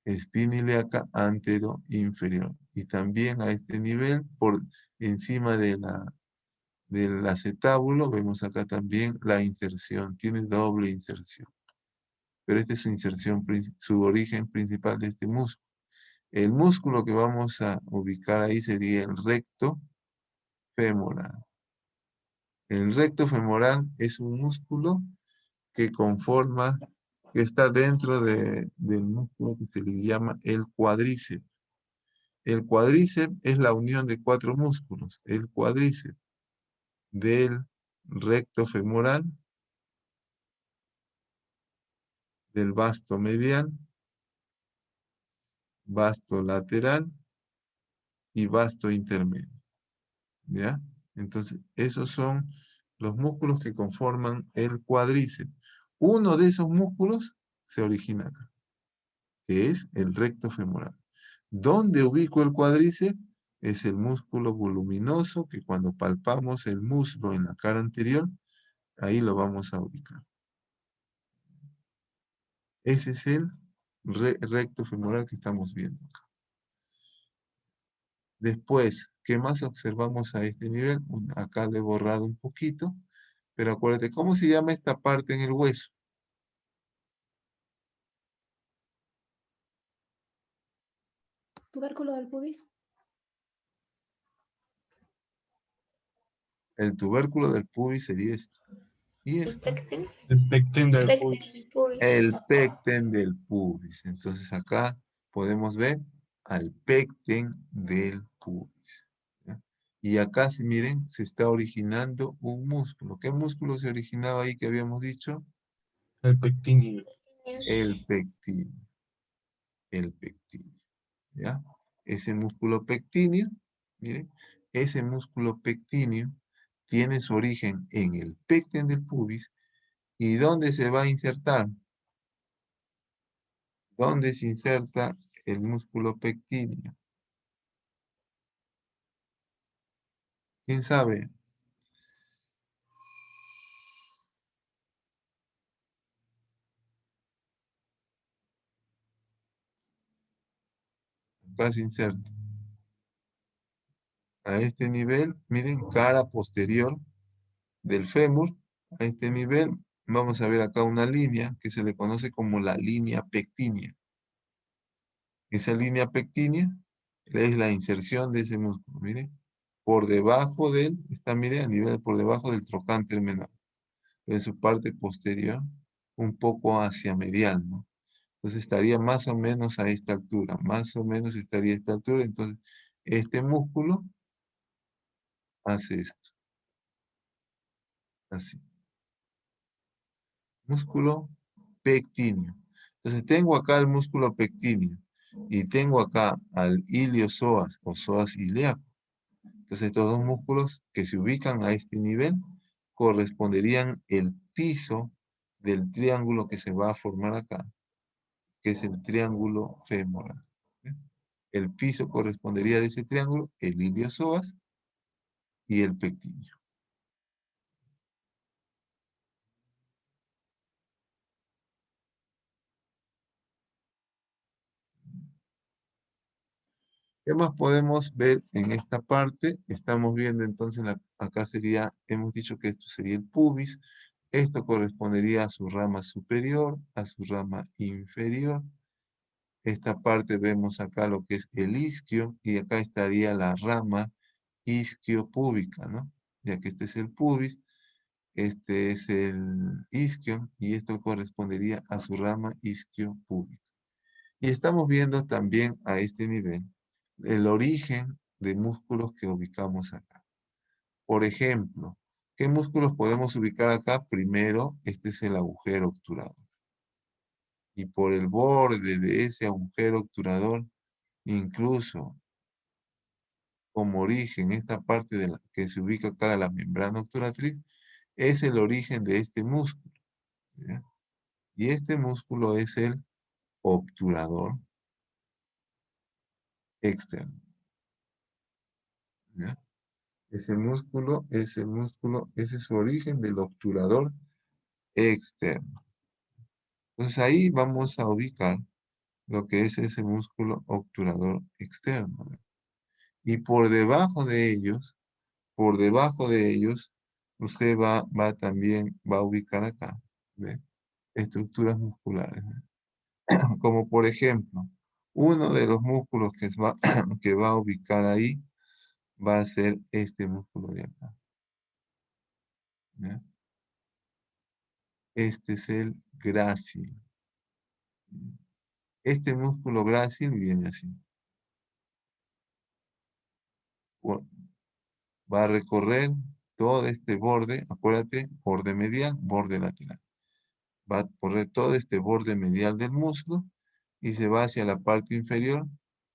Espina ilíaca anteroinferior. Y también a este nivel, por encima del acetábulo, vemos acá también la inserción. Tiene doble inserción. Pero esta es su inserción, su origen principal de este músculo. El músculo que vamos a ubicar ahí sería el recto femoral. El recto femoral es un músculo que conforma, que está dentro del músculo que se le llama el cuádriceps. El cuádriceps es la unión de 4 músculos. El cuádriceps del recto femoral, del vasto medial, vasto lateral y vasto intermedio. ¿Ya? Entonces, esos son los músculos que conforman el cuádriceps. Uno de esos músculos se origina acá, que es el recto femoral. ¿Dónde ubico el cuádriceps? Es el músculo voluminoso que cuando palpamos el muslo en la cara anterior, ahí lo vamos a ubicar. Ese es el recto femoral que estamos viendo acá. Después, ¿qué más observamos a este nivel? Acá le he borrado un poquito, pero acuérdate, ¿cómo se llama esta parte en el hueso? Tubérculo del pubis. El tubérculo del pubis sería esto. Y El esto. pecten. El pecten del Pecten pubis. del pubis. El pecten del pubis. Entonces acá podemos ver al pecten del pubis. Y acá, si miren, se está originando un músculo. ¿Qué músculo se originaba ahí que habíamos dicho? El pectíneo. El pectíneo. El pectíneo. ¿Ya? Ese músculo pectíneo, miren, ese músculo pectíneo tiene su origen en el pecten del pubis. ¿Y dónde se va a insertar? ¿Dónde se inserta el músculo pectíneo? ¿Quién sabe? Acá se inserta. A este nivel, miren, cara posterior del fémur. A este nivel, vamos a ver acá una línea que se le conoce como la línea pectínea. Esa línea pectínea es la inserción de ese músculo, miren. Por debajo de él, está, miren, a nivel por debajo del trocánter menor. En su parte posterior, un poco hacia medial, ¿no? Entonces estaría más o menos a esta altura, más o menos estaría a esta altura. Entonces, este músculo hace esto, así. Músculo pectíneo. Entonces tengo acá el músculo pectíneo y tengo acá al iliosoas o psoas ilíaco. Entonces estos dos músculos que se ubican a este nivel corresponderían el piso del triángulo que se va a formar acá, que es el triángulo femoral. El piso correspondería de ese triángulo, el iliosoas y el pectíneo. ¿Qué más podemos ver en esta parte? Estamos viendo entonces, acá sería, hemos dicho que esto sería el pubis. Esto correspondería a su rama superior, a su rama inferior. Esta parte vemos acá lo que es el isquio, y acá estaría la rama isquiopúbica, ¿no? Ya que este es el pubis, este es el isquio, y esto correspondería a su rama isquiopúbica. Y estamos viendo también a este nivel el origen de músculos que ubicamos acá. Por ejemplo, ¿qué músculos podemos ubicar acá? Primero, este es el agujero obturador. Y por el borde de ese agujero obturador, incluso como origen, esta parte de la que se ubica acá, la membrana obturatriz, es el origen de este músculo. ¿Ya? Y este músculo es el obturador externo. ¿Ya? Ese músculo, ese es su origen del obturador externo. Entonces ahí vamos a ubicar lo que es ese músculo obturador externo, ¿no? Y por debajo de ellos, usted también va a ubicar acá, ¿ve? Estructuras musculares, ¿no? Como por ejemplo, uno de los músculos que va a ubicar ahí va a ser este músculo de acá, ¿ya? Este es el grácil. Este músculo grácil viene así. Va a recorrer todo este borde, acuérdate, borde medial, borde lateral. Va a correr todo este borde medial del muslo y se va hacia la parte inferior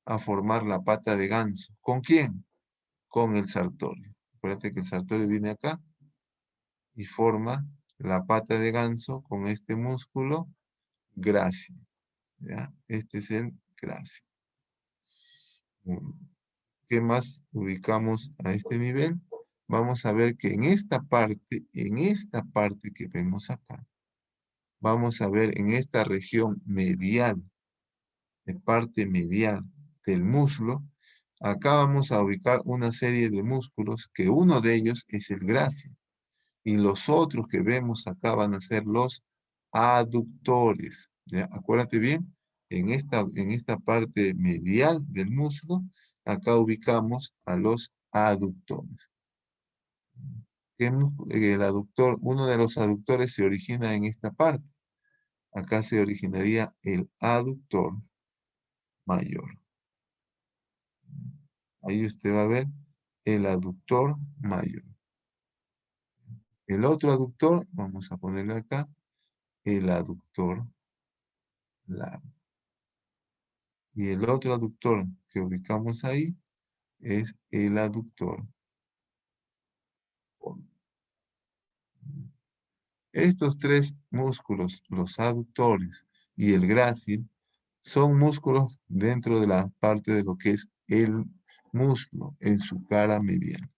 a formar la pata de ganso. ¿Con quién? Con el sartorio. Acuérdate que el sartorio viene acá y forma la pata de ganso con este músculo grácil. ¿Ya? Este es el grácil. ¿Qué más ubicamos a este nivel? Vamos a ver que en esta parte que vemos acá, vamos a ver en esta región medial, de parte medial del muslo, acá vamos a ubicar una serie de músculos que uno de ellos es el grácil. Y los otros que vemos acá van a ser los aductores. ¿Ya? Acuérdate bien, en esta parte medial del muslo, acá ubicamos a los aductores. El aductor, uno de los aductores se origina en esta parte. Acá se originaría el aductor mayor. Ahí usted va a ver el aductor mayor. El otro aductor, vamos a ponerle acá, el aductor largo. Y el otro aductor que ubicamos ahí es el aductor corto. Estos tres músculos, los aductores y el grácil, son músculos dentro de la parte de lo que es el músculo en su cara medial.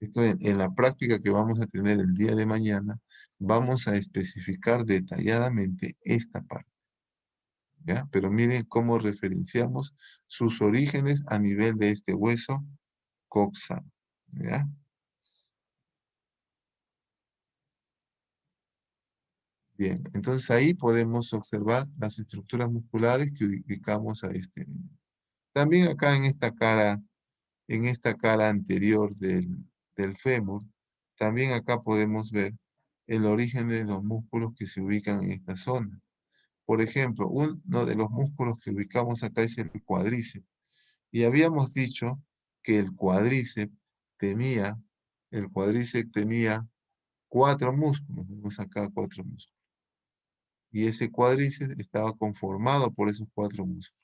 Esto en la práctica que vamos a tener el día de mañana, vamos a especificar detalladamente esta parte. ¿Ya? Pero miren cómo referenciamos sus orígenes a nivel de este hueso coxal. ¿Ya? Bien, entonces ahí podemos observar las estructuras musculares que ubicamos a este nivel. También acá en esta cara anterior del fémur, también acá podemos ver el origen de los músculos que se ubican en esta zona. Por ejemplo, uno de los músculos que ubicamos acá es el cuádriceps. Y habíamos dicho que el cuádriceps tenía 4 músculos. Vemos acá 4 músculos. Y ese cuádriceps estaba conformado por esos 4 músculos.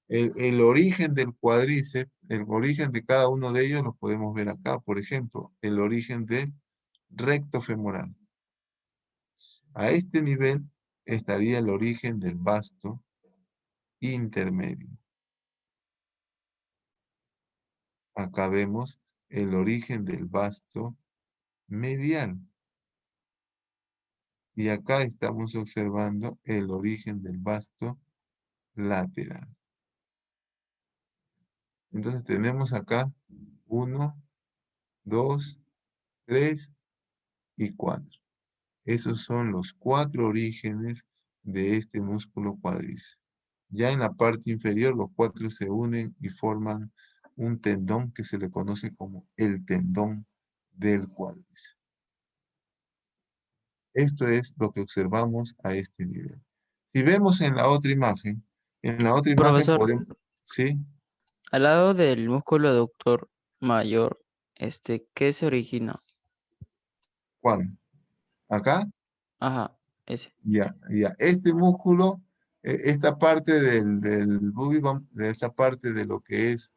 El origen del cuádriceps, el origen de cada uno de ellos lo podemos ver acá. Por ejemplo, el origen del recto femoral. A este nivel estaría el origen del vasto intermedio. Acá vemos el origen del vasto medial. Y acá estamos observando el origen del vasto lateral. Entonces tenemos acá 1, 2, 3 y 4. Esos son los 4 orígenes de este músculo cuádriceps. Ya en la parte inferior los 4 se unen y forman un tendón que se le conoce como el tendón del cuádriceps. Esto es lo que observamos a este nivel. Si vemos en la otra imagen Profesor, podemos... ¿Sí? al lado del músculo aductor mayor, ¿qué se origina? ¿Cuál? ¿Acá? Ajá, ese. Ya. Este músculo, esta parte del booby bump, de esta parte de lo que es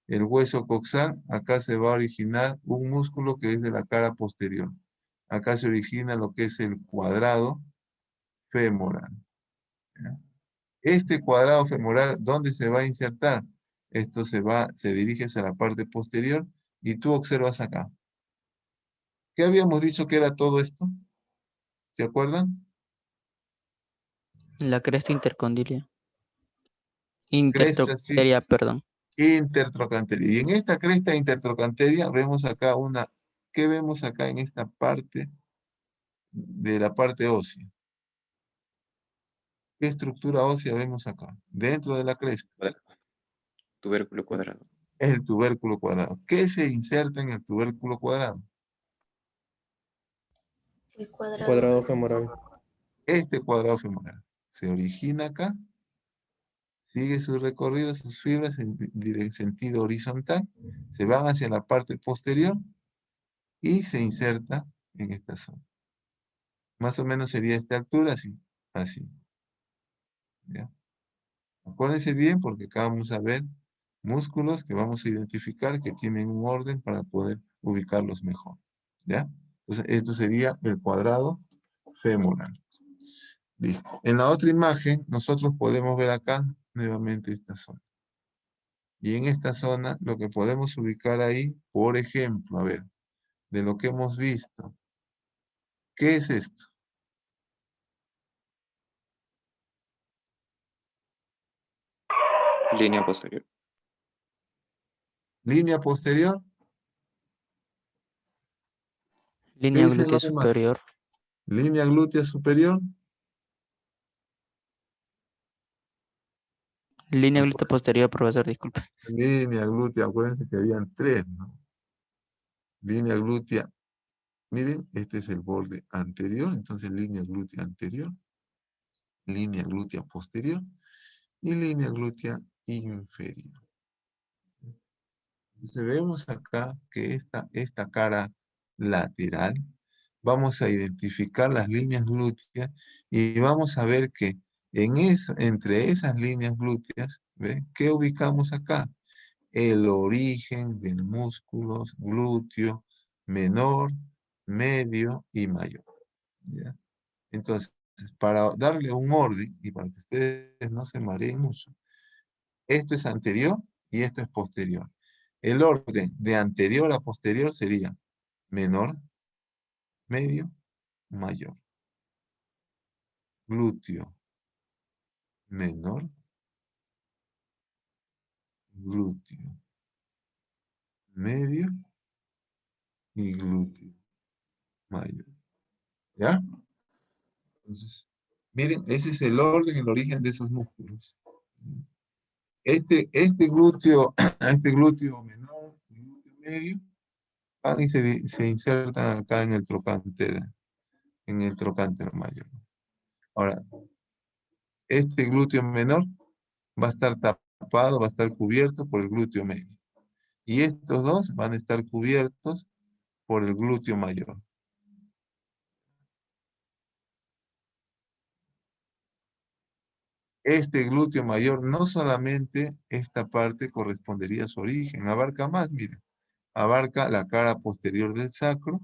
el hueso coxal, acá se va a originar un músculo que es de la cara posterior. Acá se origina lo que es el cuadrado femoral. ¿Ya? Este cuadrado femoral, ¿dónde se va a insertar? Esto se dirige hacia la parte posterior y tú observas acá. ¿Qué habíamos dicho que era todo esto? ¿Se acuerdan? La cresta intercondilia. Cresta, sí. Intertrocanteria, perdón. Intertrocanteria. Y en esta cresta intertrocanteria vemos acá ¿qué vemos acá en esta parte de la parte ósea? ¿Qué estructura ósea vemos acá? Dentro de la cresta. Tubérculo cuadrado. El tubérculo cuadrado. ¿Qué se inserta en el tubérculo cuadrado? El cuadrado. Cuadrado femoral. Este cuadrado femoral se origina acá, sigue su recorrido, sus fibras en sentido horizontal, se van hacia la parte posterior y se inserta en esta zona. Más o menos sería esta altura, así. ¿Ya? Acuérdense bien porque acá vamos a ver músculos que vamos a identificar que tienen un orden para poder ubicarlos mejor. ¿Ya? Entonces, esto sería el cuadrado femoral. Listo. En la otra imagen, nosotros podemos ver acá nuevamente esta zona. Y en esta zona, lo que podemos ubicar ahí, por ejemplo, a ver, de lo que hemos visto, ¿qué es esto? Línea posterior. Línea posterior. ¿Qué Línea dice glútea la imagen? superior. Línea glútea superior. Línea glútea posterior, profesor, disculpe. Línea glútea, acuérdense que habían 3, ¿no? Línea glútea. Miren, este es el borde anterior, entonces línea glútea anterior, línea glútea posterior y línea glútea inferior. Entonces vemos acá que esta cara lateral, vamos a identificar las líneas glúteas y vamos a ver que entre esas líneas glúteas, ¿ve? ¿Qué ubicamos acá? El origen del músculo glúteo menor, medio y mayor. ¿Ya? Entonces, para darle un orden y para que ustedes no se mareen mucho, esto es anterior y esto es posterior. El orden de anterior a posterior sería menor, medio, mayor. Glúteo, menor, glúteo, medio y glúteo, mayor. ¿Ya? Entonces, miren, ese es el orden, el origen de esos músculos. Este glúteo, este glúteo menor, glúteo medio, van y se insertan acá en el trocánter mayor. Ahora, este glúteo menor va a estar tapado, va a estar cubierto por el glúteo medio. Y estos dos van a estar cubiertos por el glúteo mayor. Este glúteo mayor, no solamente esta parte correspondería a su origen, abarca más, miren. Abarca la cara posterior del sacro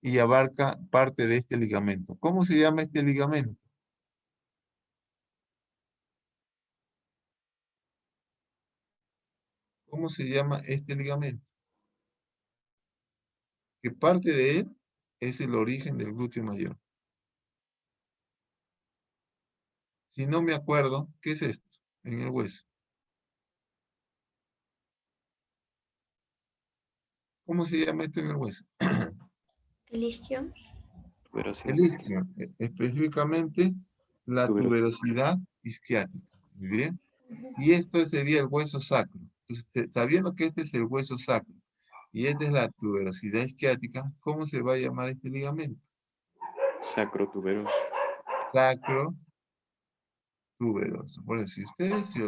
y abarca parte de este ligamento. ¿Cómo se llama este ligamento? ¿Cómo se llama este ligamento? Que parte de él es el origen del glúteo mayor. Si no me acuerdo, ¿qué es esto? En el hueso. ¿Cómo se llama esto en el hueso? El isquion. Tuberosidad. El isquio, específicamente la Tuberosidad. tuberosidad isquiática. Muy bien. Y esto sería el hueso sacro. Entonces, sabiendo que este es el hueso sacro y esta es la tuberosidad isquiática, ¿cómo se va a llamar este ligamento? Sacrotuberoso. Sacro tuberoso. Bueno, si ustedes se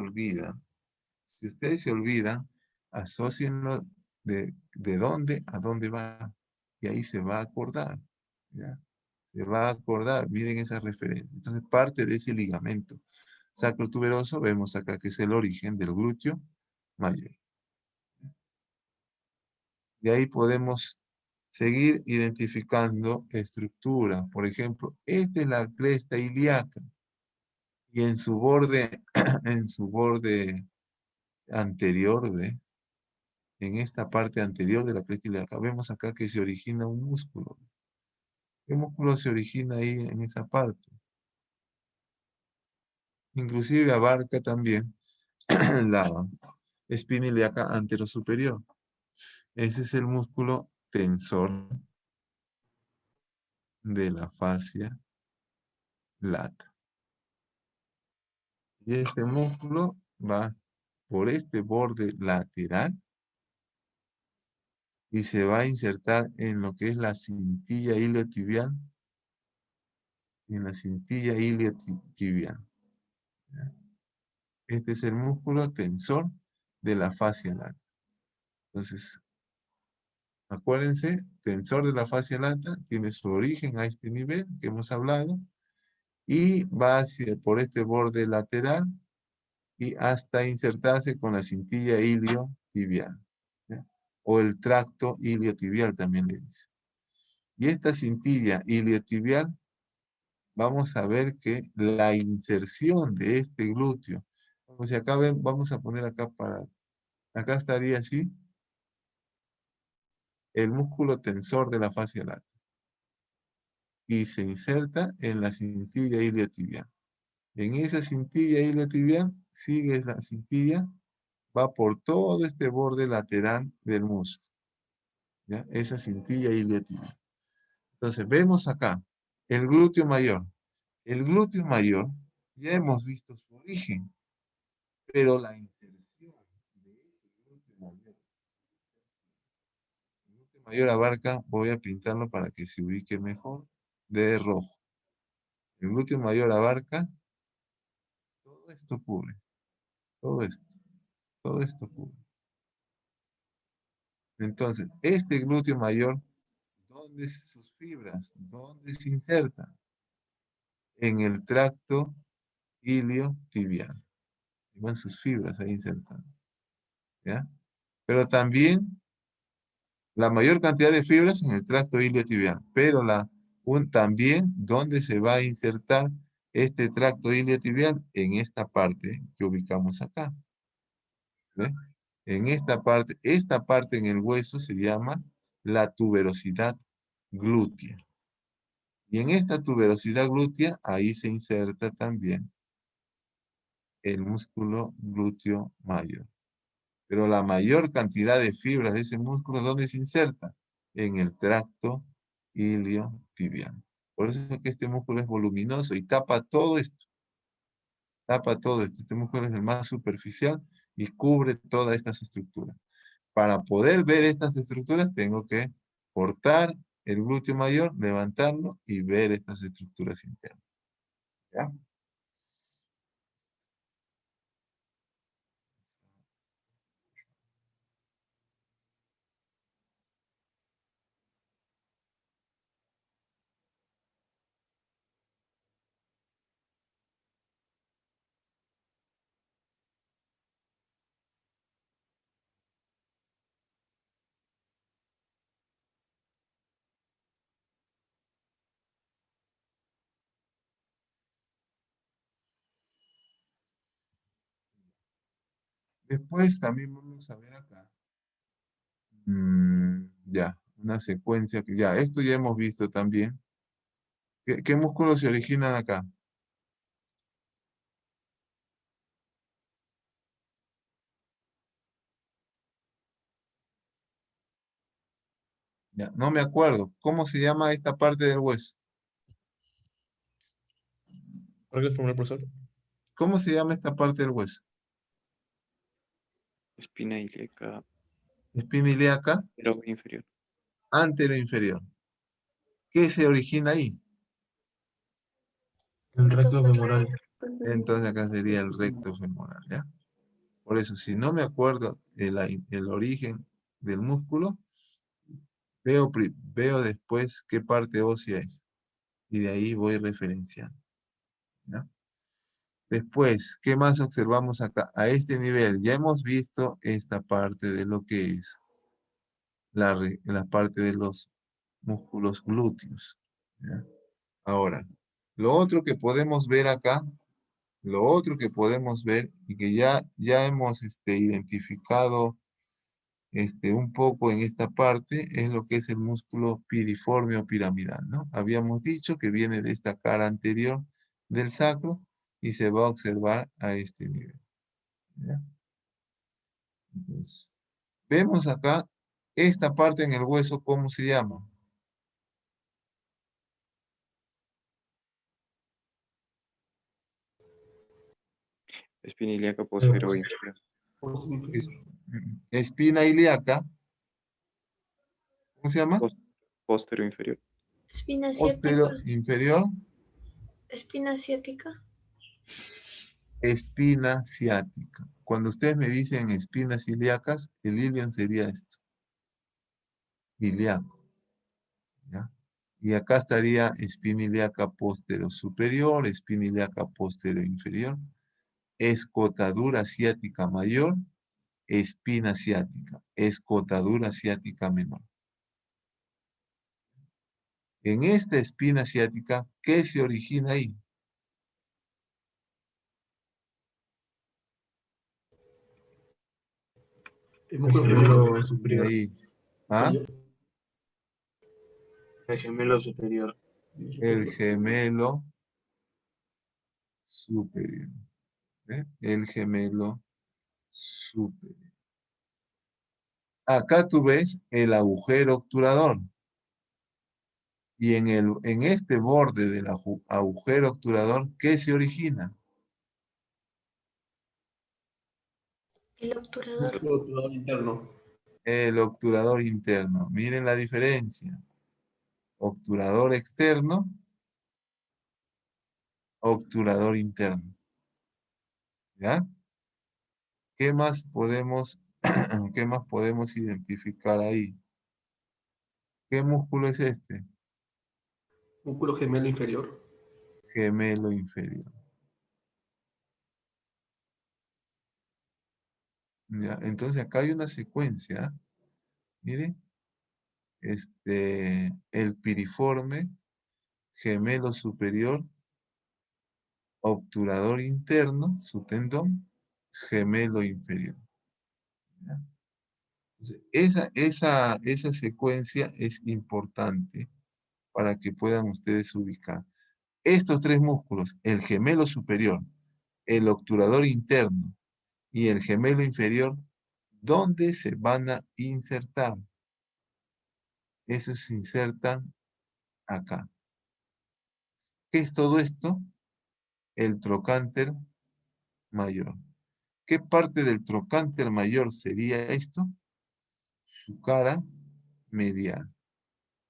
olvidan, asócienlo de dónde a dónde va. Y ahí se va a acordar. ¿Ya? Se va a acordar. Miren esa referencia. Entonces, parte de ese ligamento sacrotuberoso, vemos acá que es el origen del glúteo mayor. De ahí podemos seguir identificando estructura. Por ejemplo, esta es la cresta ilíaca. Y en su borde, en su borde anterior, ¿ve? En esta parte anterior de la cresta ilíaca, vemos acá que se origina un músculo. ¿Qué músculo se origina ahí en esa parte? Inclusive abarca también la espina ilíaca anterosuperior. Ese es el músculo tensor de la fascia lata. Y este músculo va por este borde lateral y se va a insertar en lo que es la cintilla iliotibial. En la cintilla iliotibial. Este es el músculo tensor de la fascia lata. Entonces, acuérdense, tensor de la fascia lata tiene su origen a este nivel que hemos hablado y va por este borde lateral y hasta insertarse con la cintilla iliotibial. ¿Ya? O el tracto iliotibial también le dice. Y esta cintilla iliotibial, vamos a ver que la inserción de este glúteo, como si acá ven, vamos a poner acá acá estaría así, el músculo tensor de la fascia lata. Y se inserta en la cintilla iliotibial. En esa cintilla iliotibial, sigue la cintilla, va por todo este borde lateral del músculo. ¿Ya? Esa cintilla iliotibial. Entonces, vemos acá el glúteo mayor. El glúteo mayor, ya hemos visto su origen, pero la inserción de ese glúteo mayor, el glúteo mayor abarca, voy a pintarlo para que se ubique mejor, de rojo. El glúteo mayor abarca, todo esto cubre, todo esto cubre. Entonces, este glúteo mayor, ¿dónde sus fibras? ¿Dónde se insertan? En el tracto iliotibial. Van sus fibras ahí insertando. ¿Ya? Pero también la mayor cantidad de fibras en el tracto iliotibial. Pero también, ¿dónde se va a insertar este tracto iliotibial? En esta parte que ubicamos acá. ¿Ve? En esta parte en el hueso se llama la tuberosidad glútea. Y en esta tuberosidad glútea, ahí se inserta también el músculo glúteo mayor. Pero la mayor cantidad de fibras de ese músculo, ¿dónde se inserta? En el tracto iliotibial. Por eso es que este músculo es voluminoso y tapa todo esto. Tapa todo esto. Este músculo es el más superficial y cubre todas estas estructuras. Para poder ver estas estructuras, tengo que cortar el glúteo mayor, levantarlo y ver estas estructuras internas. ¿Ya? Después también vamos a ver acá. Ya, una secuencia que ya, esto ya hemos visto también. ¿Qué músculos se originan acá? Ya, no me acuerdo. ¿Cómo se llama esta parte del hueso? ¿Para qué formular, profesor? ¿Cómo se llama esta parte del hueso? Espina ilíaca, Espina ilíaca, pero inferior. anterior inferior. ¿Qué se origina ahí? El recto femoral. Entonces acá sería el recto femoral, ¿ya? Por eso, si no me acuerdo el origen del músculo, veo después qué parte ósea es. Y de ahí voy referenciando, ¿ya? Después, ¿qué más observamos acá? A este nivel, ya hemos visto esta parte de lo que es la parte de los músculos glúteos, ¿ya? Ahora, lo otro que podemos ver acá, lo otro que podemos ver y que ya hemos identificado un poco en esta parte es lo que es el músculo piriforme o piramidal, ¿no? Habíamos dicho que viene de esta cara anterior del sacro y se va a observar a este nivel, ¿ya? Entonces, vemos acá esta parte en el hueso, ¿cómo se llama? Espina ilíaca posterior inferior. Es- Espina ilíaca, ¿cómo se llama? Posterior inferior. Espina Posterior asiática. inferior, Espina asiática. espina ciática. Cuando ustedes me dicen espinas ilíacas, el ilion sería esto. Ilíaco, ¿ya? Y acá estaría espina ilíaca posterior superior, espina ilíaca posterior inferior, escotadura ciática mayor, espina ciática, escotadura ciática menor. En esta espina ciática, ¿qué se origina ahí? El El músculo gemelo De superior. ahí. ¿Ah? El gemelo superior. El gemelo superior. ¿Ve? El gemelo superior. Acá tú ves el agujero obturador. Y en este borde del agujero obturador, ¿qué se origina? El obturador. obturador interno. El obturador interno. Miren la diferencia. Obturador externo, obturador interno. ¿Ya? ¿Qué más podemos ¿Qué más podemos identificar ahí? ¿Qué músculo es este? Músculo gemelo inferior. Gemelo inferior. Ya, entonces acá hay una secuencia. Miren. El piriforme, gemelo superior, obturador interno, su tendón, gemelo inferior. ¿Ya? Entonces, esa secuencia es importante para que puedan ustedes ubicar. Estos tres músculos, el gemelo superior, el obturador interno y el gemelo inferior, ¿dónde se van a insertar? Esos se insertan acá. ¿Qué es todo esto? El trocánter mayor. ¿Qué parte del trocánter mayor sería esto? Su cara medial.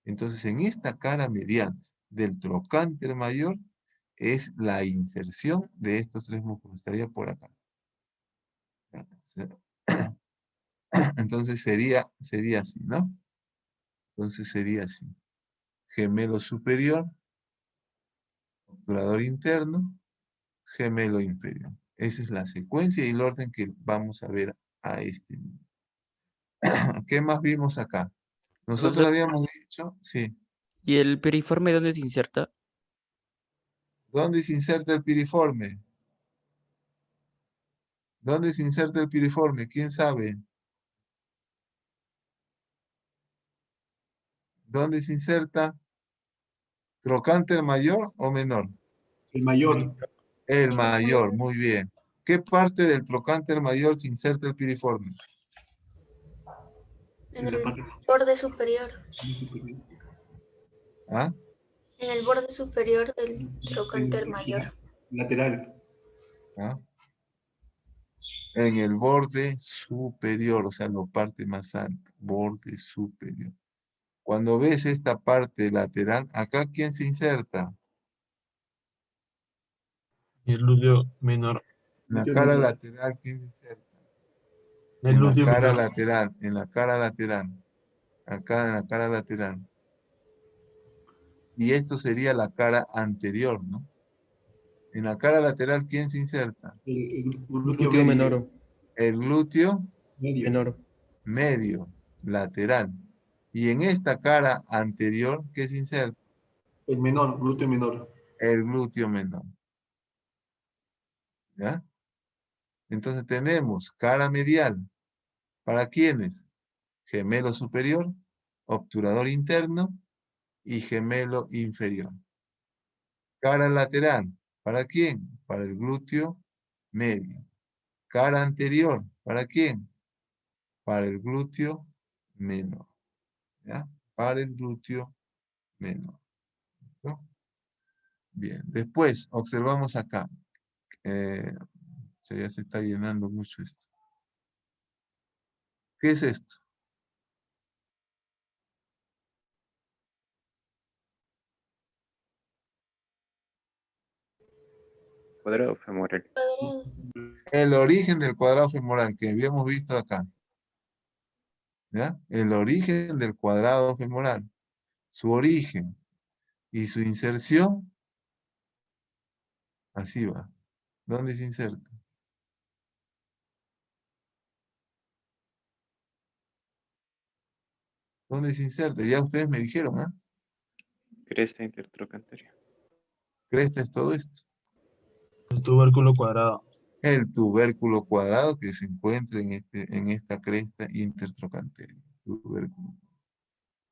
Entonces, en esta cara medial del trocánter mayor es la inserción de estos tres músculos. Estaría por acá. Entonces sería así, ¿no? Entonces sería así. Gemelo superior, obturador interno, gemelo inferior. Esa es la secuencia y el orden que vamos a ver a este nivel. ¿Qué más vimos acá? Nosotros Profesor, habíamos dicho, sí. ¿y el piriforme dónde se inserta? ¿Dónde se inserta el piriforme? ¿Dónde se inserta el piriforme? ¿Quién sabe? ¿Dónde se inserta? ¿Trocánter mayor o menor? El mayor. El mayor, muy bien. ¿Qué parte del trocánter mayor se inserta el piriforme? En En la el parte borde superior. superior. ¿Ah? En el borde superior del trocánter mayor. Lateral. ¿Ah? En el borde superior, o sea, la parte más alta, borde superior. Cuando ves esta parte lateral, ¿acá quién se inserta? Y el glúteo menor. En la Glúteo cara menor. lateral, ¿quién se inserta? El En la glúteo cara menor. lateral, en la cara lateral. Acá en la cara lateral. Y esto sería la cara anterior, ¿no? En la cara lateral, ¿quién se inserta? El glúteo menor. El glúteo Medio. medio, lateral. Y en esta cara anterior, ¿qué se inserta? El menor, glúteo menor. El glúteo menor. ¿Ya? Entonces tenemos cara medial. ¿Para quiénes? Gemelo superior, obturador interno y gemelo inferior. Cara lateral. ¿Para quién? Para el glúteo medio. Cara anterior. ¿Para quién? Para el glúteo menor. ¿Ya? Para el glúteo menor. ¿Listo? Bien. Después, observamos acá. Ya se está llenando mucho esto. ¿Qué es esto? Cuadrado femoral. Cuadrado. El origen del cuadrado femoral que habíamos visto acá. ¿Ya? El origen del cuadrado femoral. Su origen y su inserción. Así va. ¿Dónde se inserta? ¿Dónde se inserta? Ya ustedes me dijeron, ¿ah? Cresta intertrocánter. Cresta es todo esto. El tubérculo cuadrado. El tubérculo cuadrado que se encuentra en esta cresta intertrocánterica. Tubérculo.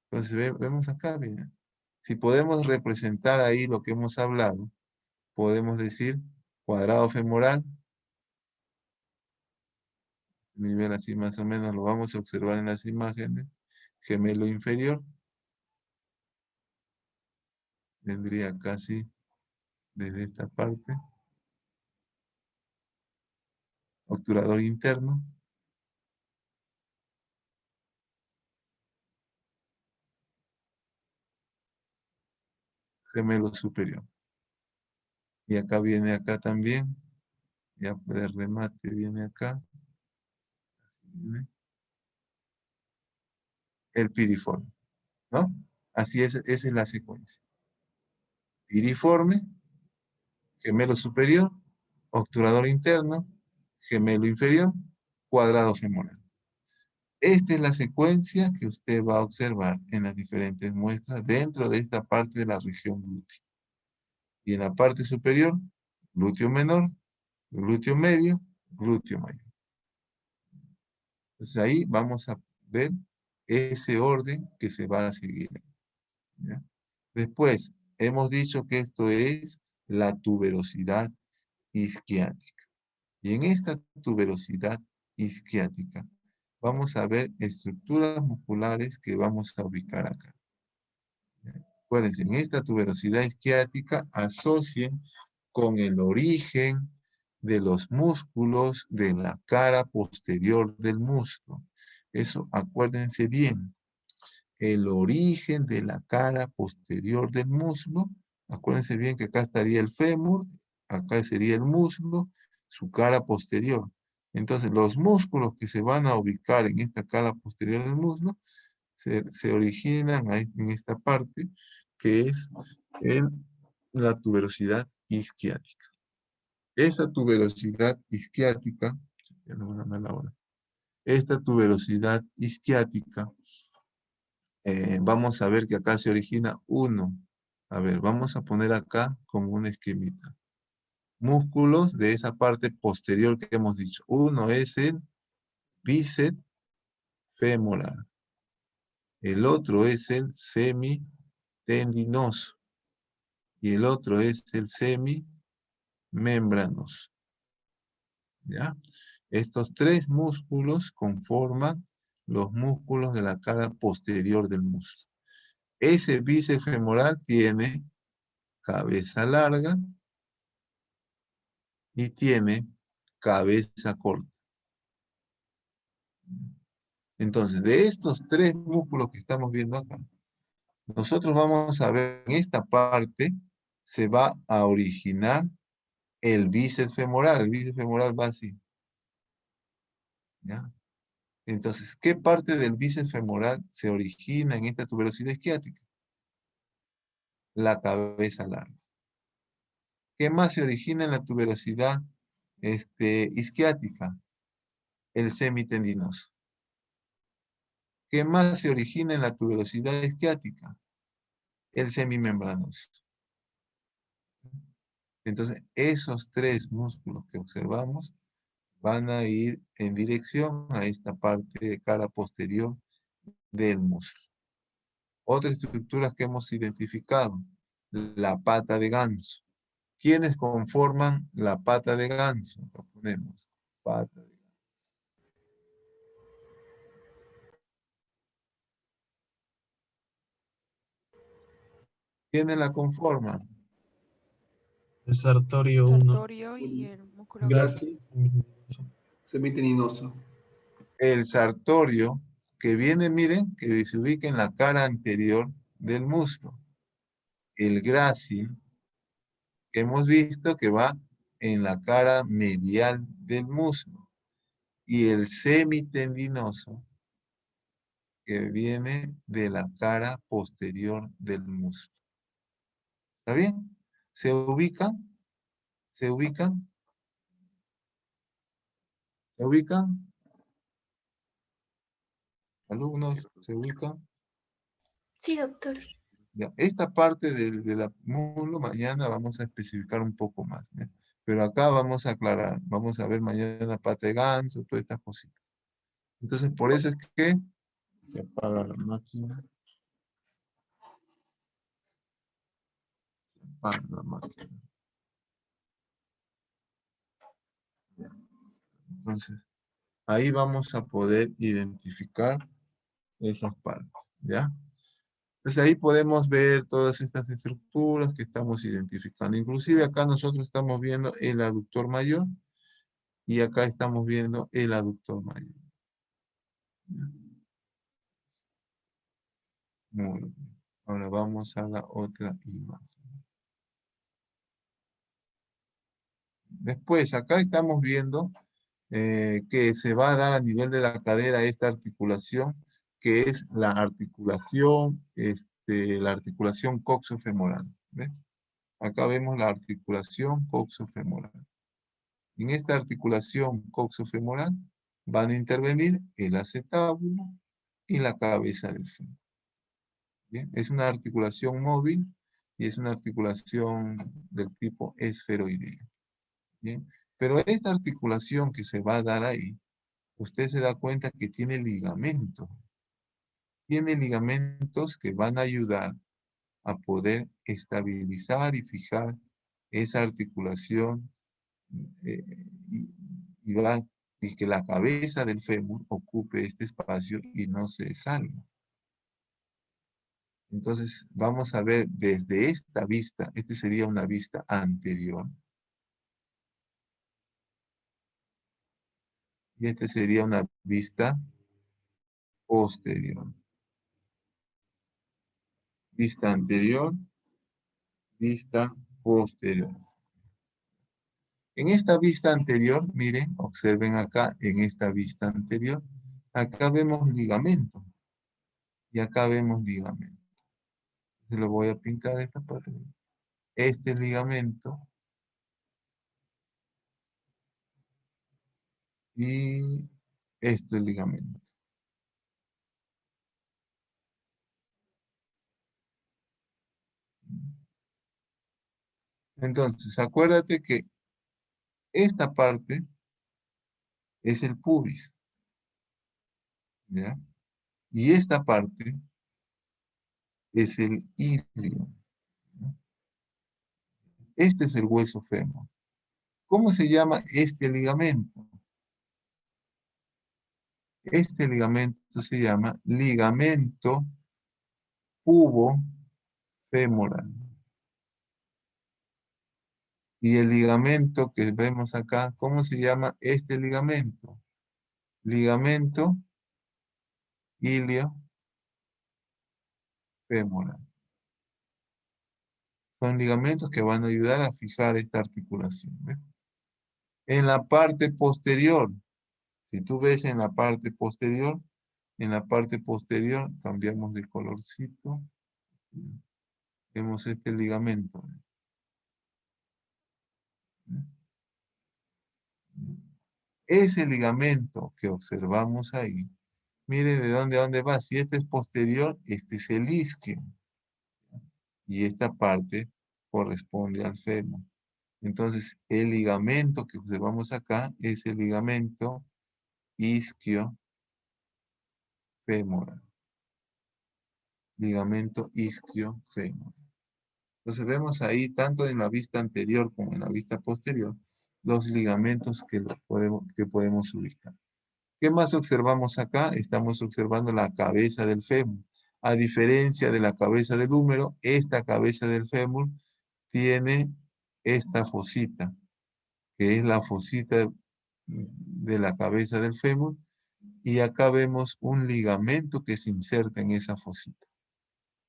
Entonces vemos acá, mira. Si podemos representar ahí lo que hemos hablado, podemos decir cuadrado femoral, nivel así más o menos lo vamos a observar en las imágenes, gemelo inferior, vendría casi desde esta parte, obturador interno, gemelo superior. Y acá viene acá también, ya de remate viene acá, así viene el piriforme, ¿no? Así es, esa es la secuencia. Piriforme, gemelo superior, obturador interno, gemelo inferior, cuadrado femoral. Esta es la secuencia que usted va a observar en las diferentes muestras dentro de esta parte de la región glútea. Y en la parte superior, glúteo menor, glúteo medio, glúteo mayor. Entonces ahí vamos a ver ese orden que se va a seguir. ¿Ya? Después, hemos dicho que esto es la tuberosidad isquiática. Y en esta tuberosidad isquiática vamos a ver estructuras musculares que vamos a ubicar acá. Acuérdense, en esta tuberosidad isquiática asocien con el origen de los músculos de la cara posterior del muslo. Eso acuérdense bien. El origen de la cara posterior del muslo. Acuérdense bien que acá estaría el fémur, acá sería el muslo, su cara posterior. Entonces, los músculos que se van a ubicar en esta cara posterior del muslo se originan ahí, en esta parte, que es la tuberosidad isquiática. Esa tuberosidad isquiática, ya no voy a dar la hora. Esta tuberosidad isquiática, vamos a ver que acá se origina uno. A ver, vamos a poner acá como un esquemita. Músculos de esa parte posterior que hemos dicho. Uno es el bíceps femoral. El otro es el semitendinoso. Y el otro es el semimembranoso. ¿Ya? Estos tres músculos conforman los músculos de la cara posterior del muslo. Ese bíceps femoral tiene cabeza larga y tiene cabeza corta. Entonces, de estos tres músculos que estamos viendo acá, nosotros vamos a ver en esta parte se va a originar el bíceps femoral. El bíceps femoral va así. ¿Ya? Entonces, ¿qué parte del bíceps femoral se origina en esta tuberosidad isquiática? La cabeza larga. ¿Qué más se origina en la tuberosidad isquiática? El semitendinoso. ¿Qué más se origina en la tuberosidad isquiática? El semimembranoso. Entonces, esos tres músculos que observamos van a ir en dirección a esta parte de cara posterior del muslo. Otras estructuras que hemos identificado, la pata de ganso. ¿Quiénes conforman la pata de ganso? Lo ponemos, pata de ganso. ¿Quiénes la conforman? El sartorio 1. Sartorio y el músculo Gracias. grácil. Semitendinoso. El sartorio, que viene, miren, que se ubica en la cara anterior del muslo. El grácil, que hemos visto que va en la cara medial del muslo. Y el semitendinoso, que viene de la cara posterior del muslo. ¿Está bien? ¿Se ubican? ¿Se ubican? ¿Se ubican? Alumnos, ¿se ubican? Sí, doctor. Ya, esta parte de la muslo mañana vamos a especificar un poco más, ¿ya? Pero acá vamos a aclarar, vamos a ver mañana pata de ganso, todas estas cositas. Entonces, por eso es que se apaga la máquina. Se apaga la máquina. Ya. Entonces, ahí vamos a poder identificar esas partes, ¿ya? Entonces ahí podemos ver todas estas estructuras que estamos identificando. Inclusive acá nosotros estamos viendo el aductor mayor y acá estamos viendo el aductor mayor. Muy bien. Ahora vamos a la otra imagen. Después, acá estamos viendo que se va a dar a nivel de la cadera esta articulación, que es la articulación coxofemoral. ¿Ves? Acá vemos la articulación coxofemoral. En esta articulación coxofemoral van a intervenir el acetábulo y la cabeza del fémur. ¿Bien? Es una articulación móvil y es una articulación del tipo esferoideo. ¿Bien? Pero esta articulación que se va a dar ahí, usted se da cuenta que tiene ligamentos. Tiene ligamentos que van a ayudar a poder estabilizar y fijar esa articulación y que la cabeza del fémur ocupe este espacio y no se salga. Entonces, vamos a ver desde esta vista, esta sería una vista anterior. Y esta sería una vista posterior. Vista anterior, vista posterior. En esta vista anterior, miren, observen acá, en esta vista anterior, acá vemos ligamento. Y acá vemos ligamento. Se lo voy a pintar esta parte. Este ligamento y este ligamento. Entonces, acuérdate que esta parte es el pubis. ¿Ya? Y esta parte es el ilio. ¿Ya? Este es el hueso fémur. ¿Cómo se llama este ligamento? Este ligamento se llama ligamento pubofemoral. Y el ligamento que vemos acá, ¿cómo se llama este ligamento? Ligamento iliofemoral. Son ligamentos que van a ayudar a fijar esta articulación. ¿Ves? En la parte posterior, si tú ves en la parte posterior, cambiamos de colorcito. Vemos este ligamento. Ese ligamento que observamos ahí, mire de dónde a dónde va. Si este es posterior, este es el isquio. Y esta parte corresponde al fémur. Entonces, el ligamento que observamos acá es el ligamento isquiofemoral. Ligamento isquiofemoral. Entonces vemos ahí, tanto en la vista anterior como en la vista posterior, los ligamentos que podemos ubicar. ¿Qué más observamos acá? Estamos observando la cabeza del fémur. A diferencia de la cabeza del húmero, esta cabeza del fémur tiene esta fosita, que es la fosita de la cabeza del fémur, y acá vemos un ligamento que se inserta en esa fosita,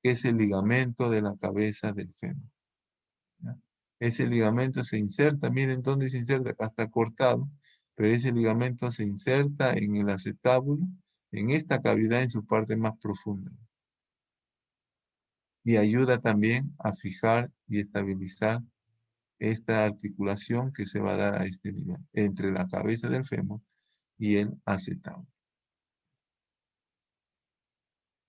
que es el ligamento de la cabeza del fémur. ¿Ya? Ese ligamento se inserta, miren dónde se inserta, acá está cortado, pero ese ligamento se inserta en el acetábulo, en esta cavidad en su parte más profunda. Y ayuda también a fijar y estabilizar esta articulación que se va a dar a este nivel, entre la cabeza del fémur y el acetábulo.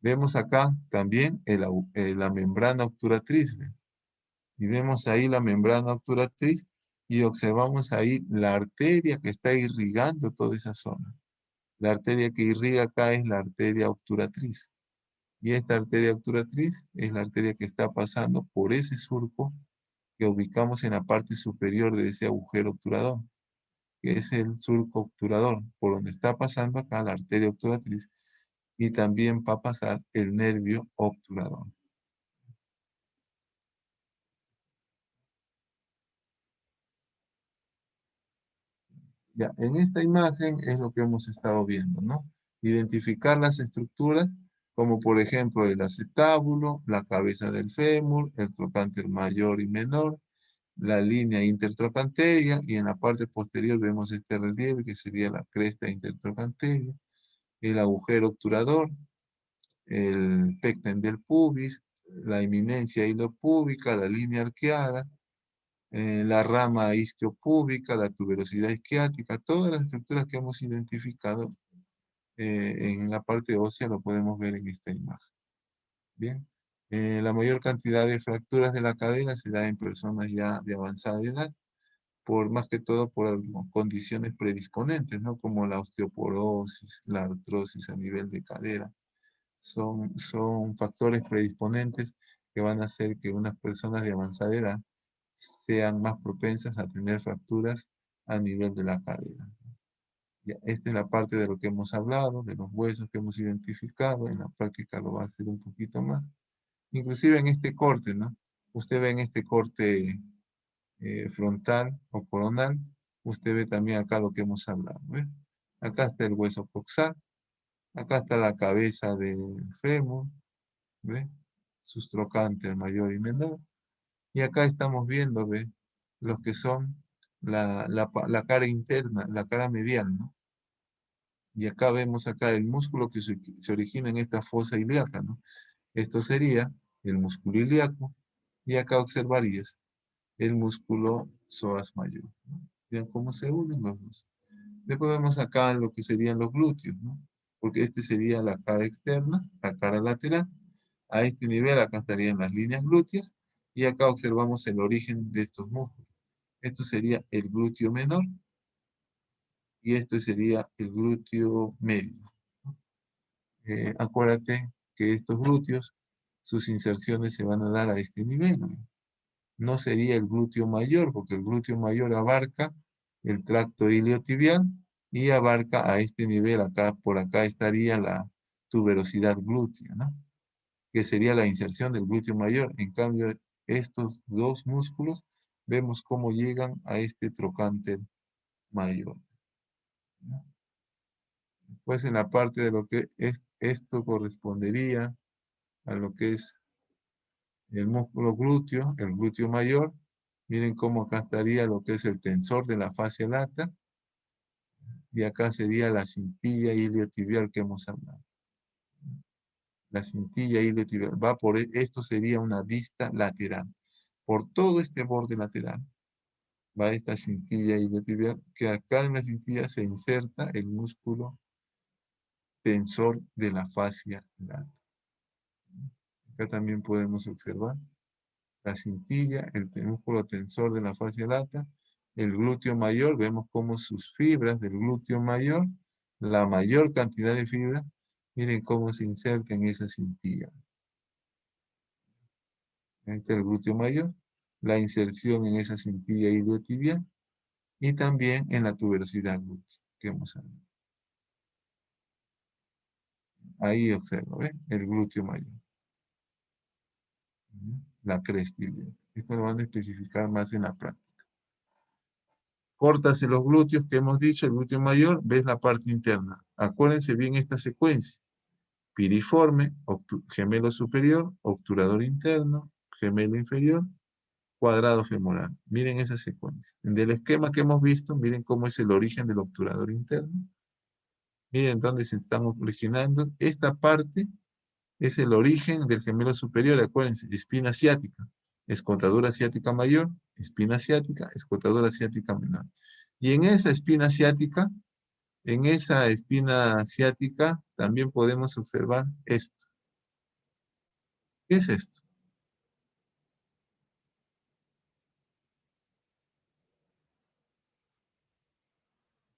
Vemos acá también la membrana obturatriz. ¿Ven? Y vemos ahí la membrana obturatriz y observamos ahí la arteria que está irrigando toda esa zona. La arteria que irriga acá es la arteria obturatriz. Y esta arteria obturatriz es la arteria que está pasando por ese surco que ubicamos en la parte superior de ese agujero obturador, que es el surco obturador, por donde está pasando acá la arteria obturatriz, y también va a pasar el nervio obturador. Ya, en esta imagen es lo que hemos estado viendo, ¿no? Identificar las estructuras, como por ejemplo el acetábulo, la cabeza del fémur, el trocánter mayor y menor, la línea intertrocanteria, y en la parte posterior vemos este relieve que sería la cresta intertrocanteria, el agujero obturador, el pecten del pubis, la eminencia hilopúbica, la línea arqueada, la rama isquiopúbica, la tuberosidad isquiática, todas las estructuras que hemos identificado en la parte ósea lo podemos ver en esta imagen. Bien. La mayor cantidad de fracturas de la cadera se da en personas ya de avanzada edad, por más que todo por condiciones predisponentes, ¿no? Como la osteoporosis, la artrosis a nivel de cadera. Son factores predisponentes que van a hacer que unas personas de avanzada edad sean más propensas a tener fracturas a nivel de la cadera. Ya, esta es la parte de lo que hemos hablado, de los huesos que hemos identificado. En la práctica lo va a hacer un poquito más. Inclusive en este corte, ¿no? Usted ve en este corte frontal o coronal, usted ve también acá lo que hemos hablado, ¿ve? Acá está el hueso coxal, acá está la cabeza del fémur, ¿ve? Sus trocantes mayor y menor. Y acá estamos viendo, ¿ve? Los que son la cara interna, la cara medial, ¿no? Y acá vemos acá el músculo que se origina en esta fosa ilíaca, ¿no? Esto sería el músculo ilíaco. Y acá observarías el músculo psoas mayor, ¿no? Vean cómo se unen los dos. Después vemos acá lo que serían los glúteos, ¿no? Porque este sería la cara externa, la cara lateral. A este nivel acá estarían las líneas glúteas. Y acá observamos el origen de estos músculos. Esto sería el glúteo menor. Y esto sería el glúteo medio. Acuérdate que estos glúteos, sus inserciones se van a dar a este nivel, ¿no? No sería el glúteo mayor, porque el glúteo mayor abarca el tracto iliotibial y abarca a este nivel, acá, por acá estaría la tuberosidad glútea, ¿no? Que sería la inserción del glúteo mayor. En cambio, estos dos músculos, vemos cómo llegan a este trocánter mayor, ¿no? Pues en la parte de lo que es, esto correspondería a lo que es el músculo glúteo, el glúteo mayor. Miren cómo acá estaría lo que es el tensor de la fascia lata. Y acá sería la cintilla iliotibial que hemos hablado. La cintilla iliotibial. Va por esto sería una vista lateral. Por todo este borde lateral va esta cintilla iliotibial, que acá en la cintilla se inserta el músculo tensor de la fascia lata. Acá también podemos observar la cintilla, el músculo tensor de la fascia lata, el glúteo mayor, vemos cómo sus fibras del glúteo mayor, la mayor cantidad de fibras, miren cómo se inserta en esa cintilla. Ahí está el glúteo mayor, la inserción en esa cintilla iliotibial y también en la tuberosidad glútea que hemos hablado. Ahí observo, ¿ves? El glúteo mayor. La cresta iliaca. Esto lo van a especificar más en la práctica. Córtase los glúteos que hemos dicho, el glúteo mayor, ves la parte interna. Acuérdense bien esta secuencia. Piriforme, gemelo superior, obturador interno, gemelo inferior, cuadrado femoral. Miren esa secuencia. Del esquema que hemos visto, miren cómo es el origen del obturador interno. Miren dónde se están originando. Esta parte es el origen del gemelo superior, acuérdense, espina asiática, escotadura asiática mayor, espina asiática, escotadura asiática menor. Y en esa espina asiática también podemos observar esto. ¿Qué es esto?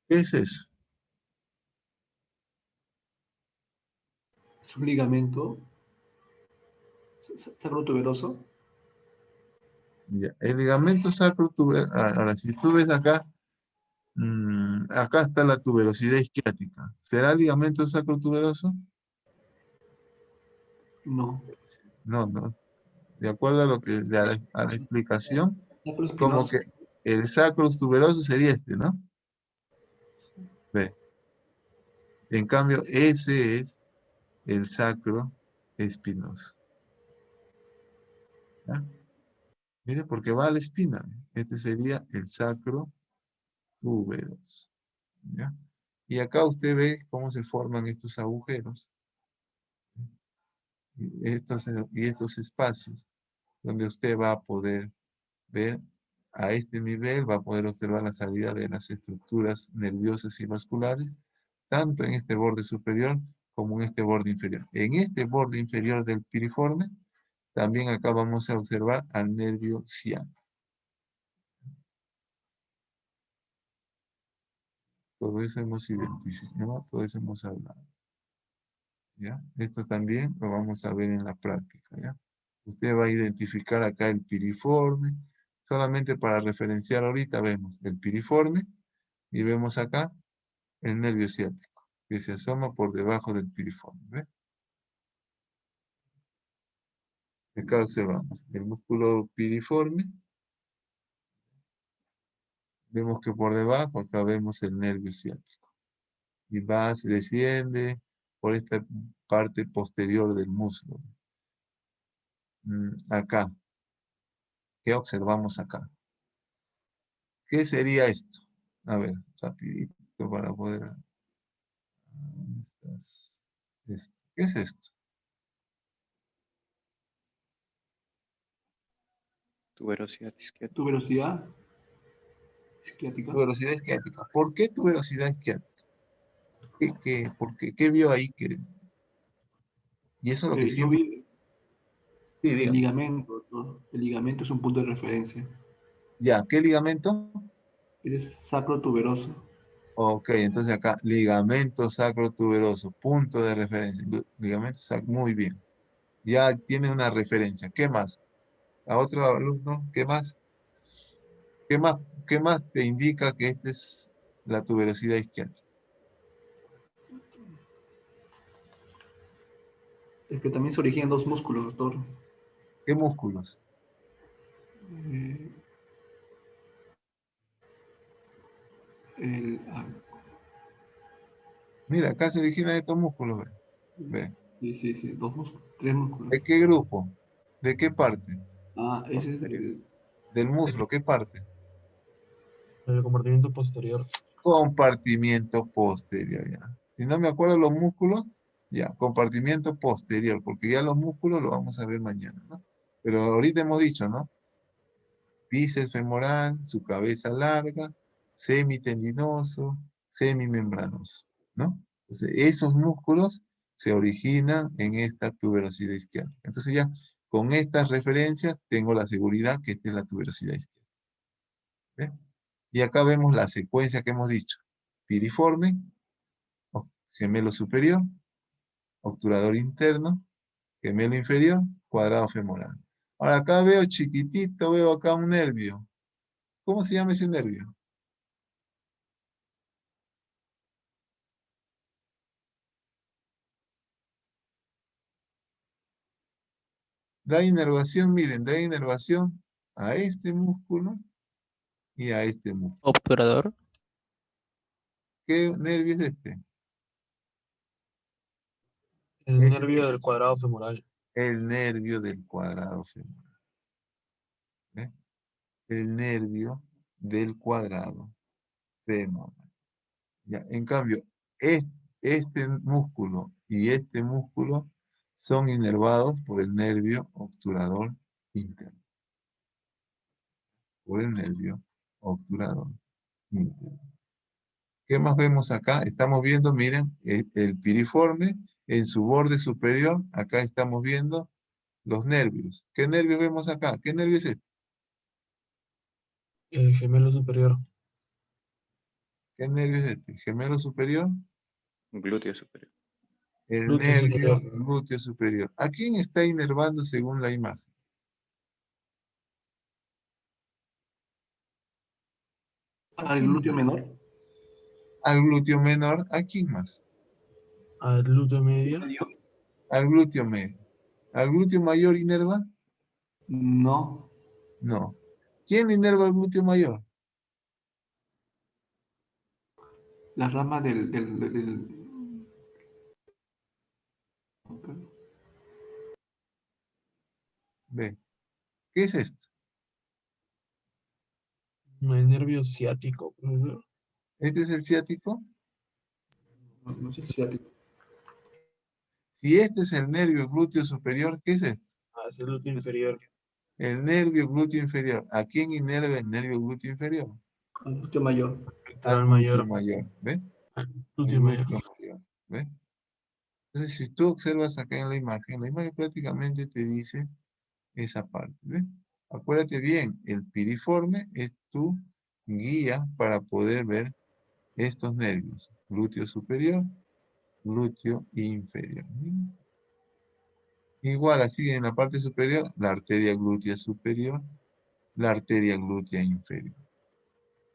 ¿Qué es eso? Es un ligamento sacrotuberoso. Ya, el ligamento sacrotuberoso, ahora si tú ves acá, acá está la tuberosidad isquiática. ¿Será ligamento sacrotuberoso? No. No, no. De acuerdo a lo que a la explicación, como que el sacro tuberoso sería este, ¿no? Ve. En cambio, ese es el sacro espinoso. ¿Ya? Mire, porque va a la espina. Este sería el sacro tuberoso. ¿Ya? Y acá usted ve cómo se forman estos agujeros. Y estos espacios donde usted va a poder ver a este nivel, va a poder observar la salida de las estructuras nerviosas y vasculares, tanto en este borde superior como en este borde inferior. En este borde inferior del piriforme, también acá vamos a observar al nervio ciático. Todo eso hemos identificado, todo eso hemos hablado. ¿Ya? Esto también lo vamos a ver en la práctica. ¿Ya? Usted va a identificar acá el piriforme. Solamente para referenciar ahorita vemos el piriforme y vemos acá el nervio ciático que se asoma por debajo del piriforme. ¿Ve? Acá observamos el músculo piriforme. Vemos que por debajo acá vemos el nervio ciático. Y va, se desciende por esta parte posterior del muslo. Acá. ¿Qué observamos acá? ¿Qué sería esto? A ver, rapidito para poder... ¿Dónde estás? ¿Qué es esto? Tuberosidad isquiática. Tuberosidad isquiática. Tuberosidad isquiática. ¿Por qué tuberosidad isquiática? ¿Por qué? ¿Qué vio ahí? Y eso es lo que Yo siempre... vi Sí, el dígame. ligamento, ¿no? El ligamento es un punto de referencia. Ya, ¿qué ligamento? Es sacrotuberoso. Ok, entonces acá, ligamento sacrotuberoso, punto de referencia. Ligamento sacro, muy bien. Ya tiene una referencia. ¿Qué más? A otro alumno, ¿qué más? ¿Qué más, qué más te indica que esta es la tuberosidad isquiática? Es que también se originan dos músculos, doctor. ¿Qué músculos? Eh, el, ah, Mira, acá se originan estos músculos. Ve. Ve. sí, dos músculos, tres músculos. ¿De qué grupo? ¿De qué parte? Ese es Posterior. Del muslo, ¿qué parte? El compartimiento posterior. Compartimiento posterior, ya. Si no me acuerdo los músculos, ya, compartimiento posterior, porque ya los músculos los vamos a ver mañana, ¿no? Pero ahorita hemos dicho, ¿no? Bíceps femoral, su cabeza larga, semitendinoso, semimembranoso, ¿no? Entonces, esos músculos se originan en esta tuberosidad isquiática. Entonces ya, con estas referencias, tengo la seguridad que esta es la tuberosidad isquiática. ¿Ve? Y acá vemos la secuencia que hemos dicho. Piriforme, gemelo superior, obturador interno, gemelo inferior, cuadrado femoral. Ahora acá veo chiquitito, veo acá un nervio. ¿Cómo se llama ese nervio? Da inervación, miren, da inervación a este músculo y a este músculo. Obturador. ¿Qué nervio es este? El Ese nervio es del cuadrado femoral. el nervio del cuadrado femoral. ¿Ve? El nervio del cuadrado femoral. Ya, en cambio, este músculo y este músculo son inervados por el nervio obturador interno. Por el nervio obturador interno. ¿Qué más vemos acá? Estamos viendo, miren, el piriforme en su borde superior. Acá estamos viendo los nervios. ¿Qué nervio vemos acá? ¿Qué nervio es este? El gemelo superior. ¿Qué nervio es este? ¿Gemelo superior? Glúteo superior. El Glúteo nervio superior. glúteo superior. ¿A quién está inervando según la imagen? ¿A Al quién? glúteo menor. Al glúteo menor. ¿A quién más? Al glúteo medio. Al glúteo medio. ¿Al glúteo mayor inerva? No, No. ¿Quién inerva al glúteo mayor? la rama Ve. ¿Qué es esto? El nervio ciático, profesor. ¿Este es el ciático? No sé si ciático. Si este es el nervio glúteo superior, ¿qué es este? Ah, es el glúteo inferior. El nervio glúteo inferior. ¿A quién inerva el nervio glúteo inferior? Al glúteo mayor. Al Al glúteo mayor. mayor, ¿ves? Al Al glúteo mayor. glúteo mayor, ¿ves? Entonces, si tú observas acá en la imagen prácticamente te dice esa parte, ¿ves? Acuérdate bien, el piriforme es tu guía para poder ver estos nervios. Glúteo superior, glúteo inferior. ¿Sí? Igual, así en la parte superior, la arteria glútea superior, la arteria glútea inferior.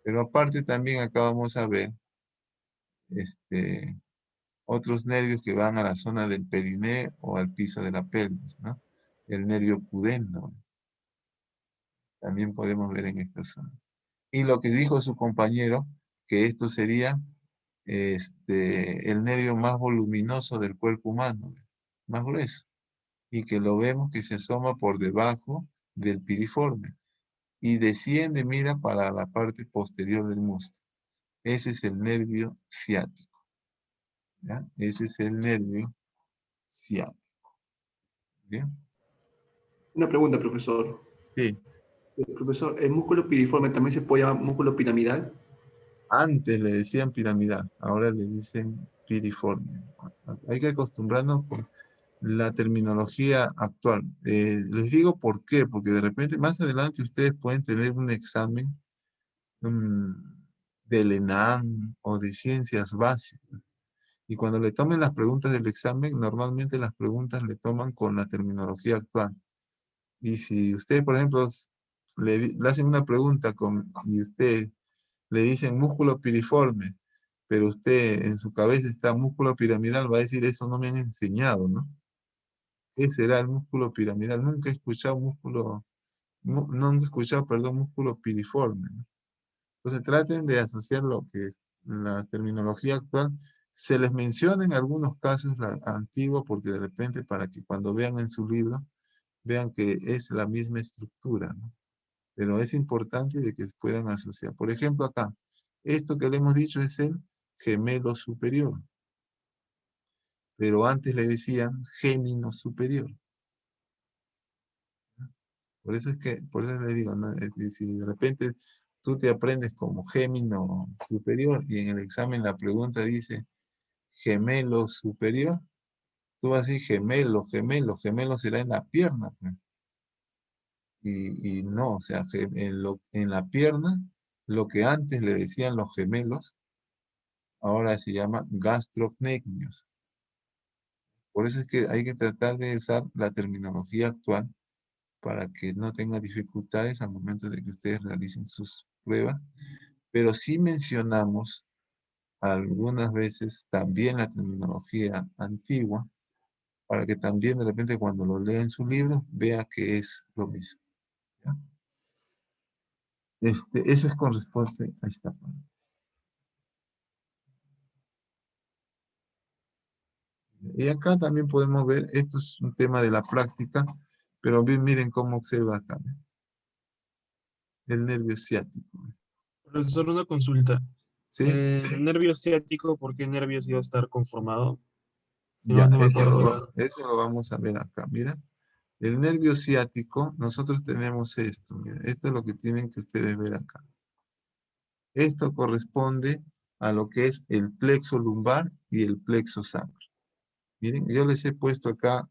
Pero aparte también acá vamos a ver otros nervios que van a la zona del perineo o al piso de la pelvis, ¿no? El nervio pudendo. También podemos ver en esta zona. Y lo que dijo su compañero, que esto sería el nervio más voluminoso del cuerpo humano, más grueso, y que lo vemos que se asoma por debajo del piriforme y desciende, mira, para la parte posterior del músculo. Ese es el nervio ciático. ¿Ya? Ese es el nervio ciático. ¿Bien? Una pregunta, profesor. Sí. Profesor, ¿el músculo piriforme también se puede llamar músculo piramidal? Antes le decían piramidal, ahora le dicen piriforme. Hay que acostumbrarnos con la terminología actual. Les digo por qué, porque de repente más adelante ustedes pueden tener un examen del ENAM o de ciencias básicas. Y cuando le tomen las preguntas del examen, normalmente las preguntas le toman con la terminología actual. Y si usted, por ejemplo, le hacen una pregunta y usted le dicen músculo piriforme, pero usted en su cabeza está músculo piramidal, va a decir, eso no me han enseñado, ¿no? ¿Qué será el músculo piramidal? Nunca he escuchado músculo piriforme, ¿no? Entonces traten de asociar lo que es la terminología actual. Se les menciona en algunos casos la antigua, porque de repente para que cuando vean en su libro, vean que es la misma estructura, ¿no? Pero es importante de que puedan asociar. Por ejemplo, acá, esto que le hemos dicho es el gemelo superior. Pero antes le decían gémino superior. Por eso le digo, ¿no? Si de repente tú te aprendes como gémino superior y en el examen la pregunta dice gemelo superior, tú vas a decir gemelo será en la pierna, pues. Y no, o sea, en la pierna, lo que antes le decían los gemelos, ahora se llama gastrocnemios. Por eso es que hay que tratar de usar la terminología actual para que no tenga dificultades al momento de que ustedes realicen sus pruebas. Pero sí mencionamos algunas veces también la terminología antigua, para que también de repente cuando lo lea en su libro, vea que es lo mismo. ¿Ya? Eso es corresponde a esta parte. Y acá también podemos ver, esto es un tema de la práctica, pero bien miren cómo observa acá, ¿ve? El nervio ciático. Profesor, una consulta. ¿Sí? El nervio ciático, ¿por qué nervios iba a estar conformado? Ya, No me acuerdo. eso lo vamos a ver acá, mira. El nervio ciático, nosotros tenemos esto, mira, esto es lo que tienen que ustedes ver acá. Esto corresponde a lo que es el plexo lumbar y el plexo sacro. Miren, yo les he puesto acá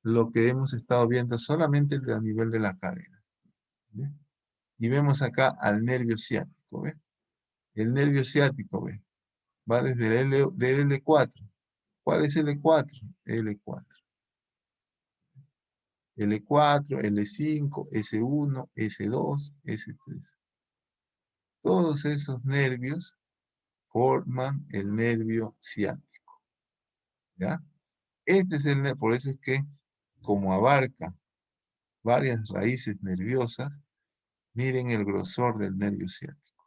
lo que hemos estado viendo solamente a nivel de la cadera. ¿Ve? Y vemos acá al nervio ciático, ¿ve? El nervio ciático, ¿ve? Va desde el L4. ¿Cuál es L4? L4. L4, L5, S1, S2, S3. Todos esos nervios forman el nervio ciático. ¿Ya? Este es el nervio, por eso es que como abarca varias raíces nerviosas, miren el grosor del nervio ciático.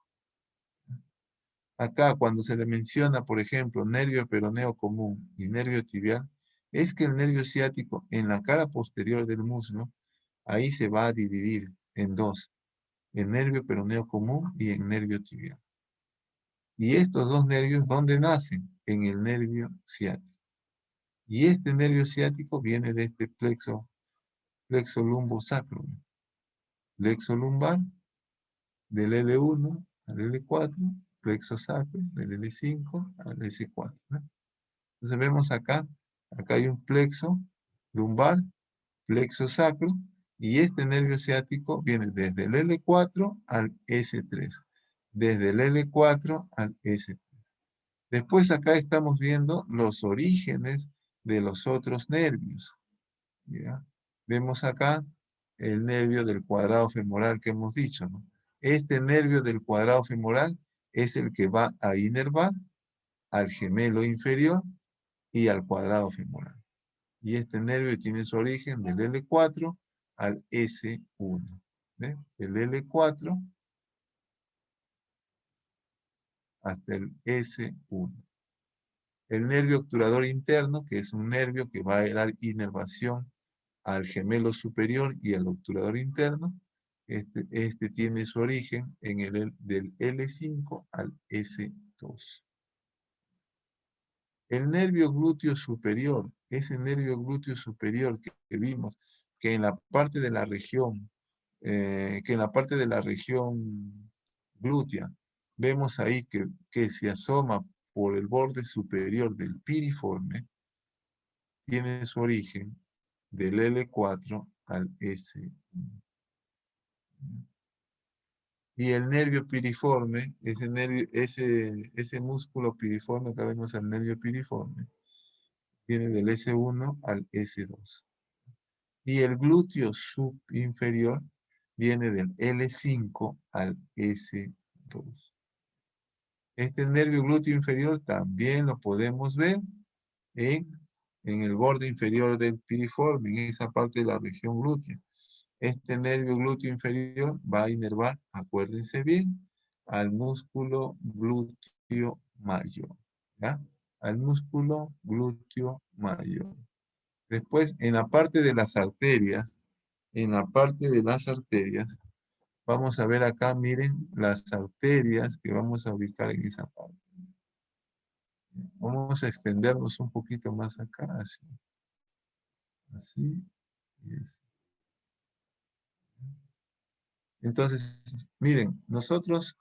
Acá cuando se le menciona, por ejemplo, nervio peroneo común y nervio tibial, es que el nervio ciático en la cara posterior del muslo, ahí se va a dividir en dos. en nervio peroneo común y en nervio tibial. Y estos dos nervios, ¿dónde nacen? En el nervio ciático. Y este nervio ciático viene de este plexo lumbosacro. Plexo lumbar, del L1 al L4, plexo sacro, del L5 al S4. ¿No? Entonces vemos acá hay un plexo lumbar, plexo sacro, y este nervio ciático viene desde el L4 al S3. Desde el L4 al S3. Después acá estamos viendo los orígenes de los otros nervios. ¿Ya? Vemos acá el nervio del cuadrado femoral que hemos dicho, ¿no? Este nervio del cuadrado femoral es el que va a inervar al gemelo inferior y al cuadrado femoral. Y este nervio tiene su origen del L4 al S1. ¿Ve? Del L4 hasta el S1. El nervio obturador interno, que es un nervio que va a dar inervación al gemelo superior y al obturador interno, este tiene su origen en del L5 al S2. El nervio glúteo superior, ese nervio glúteo superior que vimos, que en la parte de la región, glútea, vemos ahí que se asoma por el borde superior del piriforme, tiene su origen del L4 al S1. Y el nervio piriforme, ese músculo piriforme, acá vemos al nervio piriforme, viene del S1 al S2. Y el glúteo subinferior viene del L5 al S2. Este nervio glúteo inferior también lo podemos ver en el borde inferior del piriforme, en esa parte de la región glútea. Este nervio glúteo inferior va a inervar, acuérdense bien, al músculo glúteo mayor. ¿Ya? Al músculo glúteo mayor. Después, en la parte de las arterias, vamos a ver acá, miren, las arterias que vamos a ubicar en esa parte. Vamos a extendernos un poquito más acá, así. Así y así. Entonces, miren, nosotros,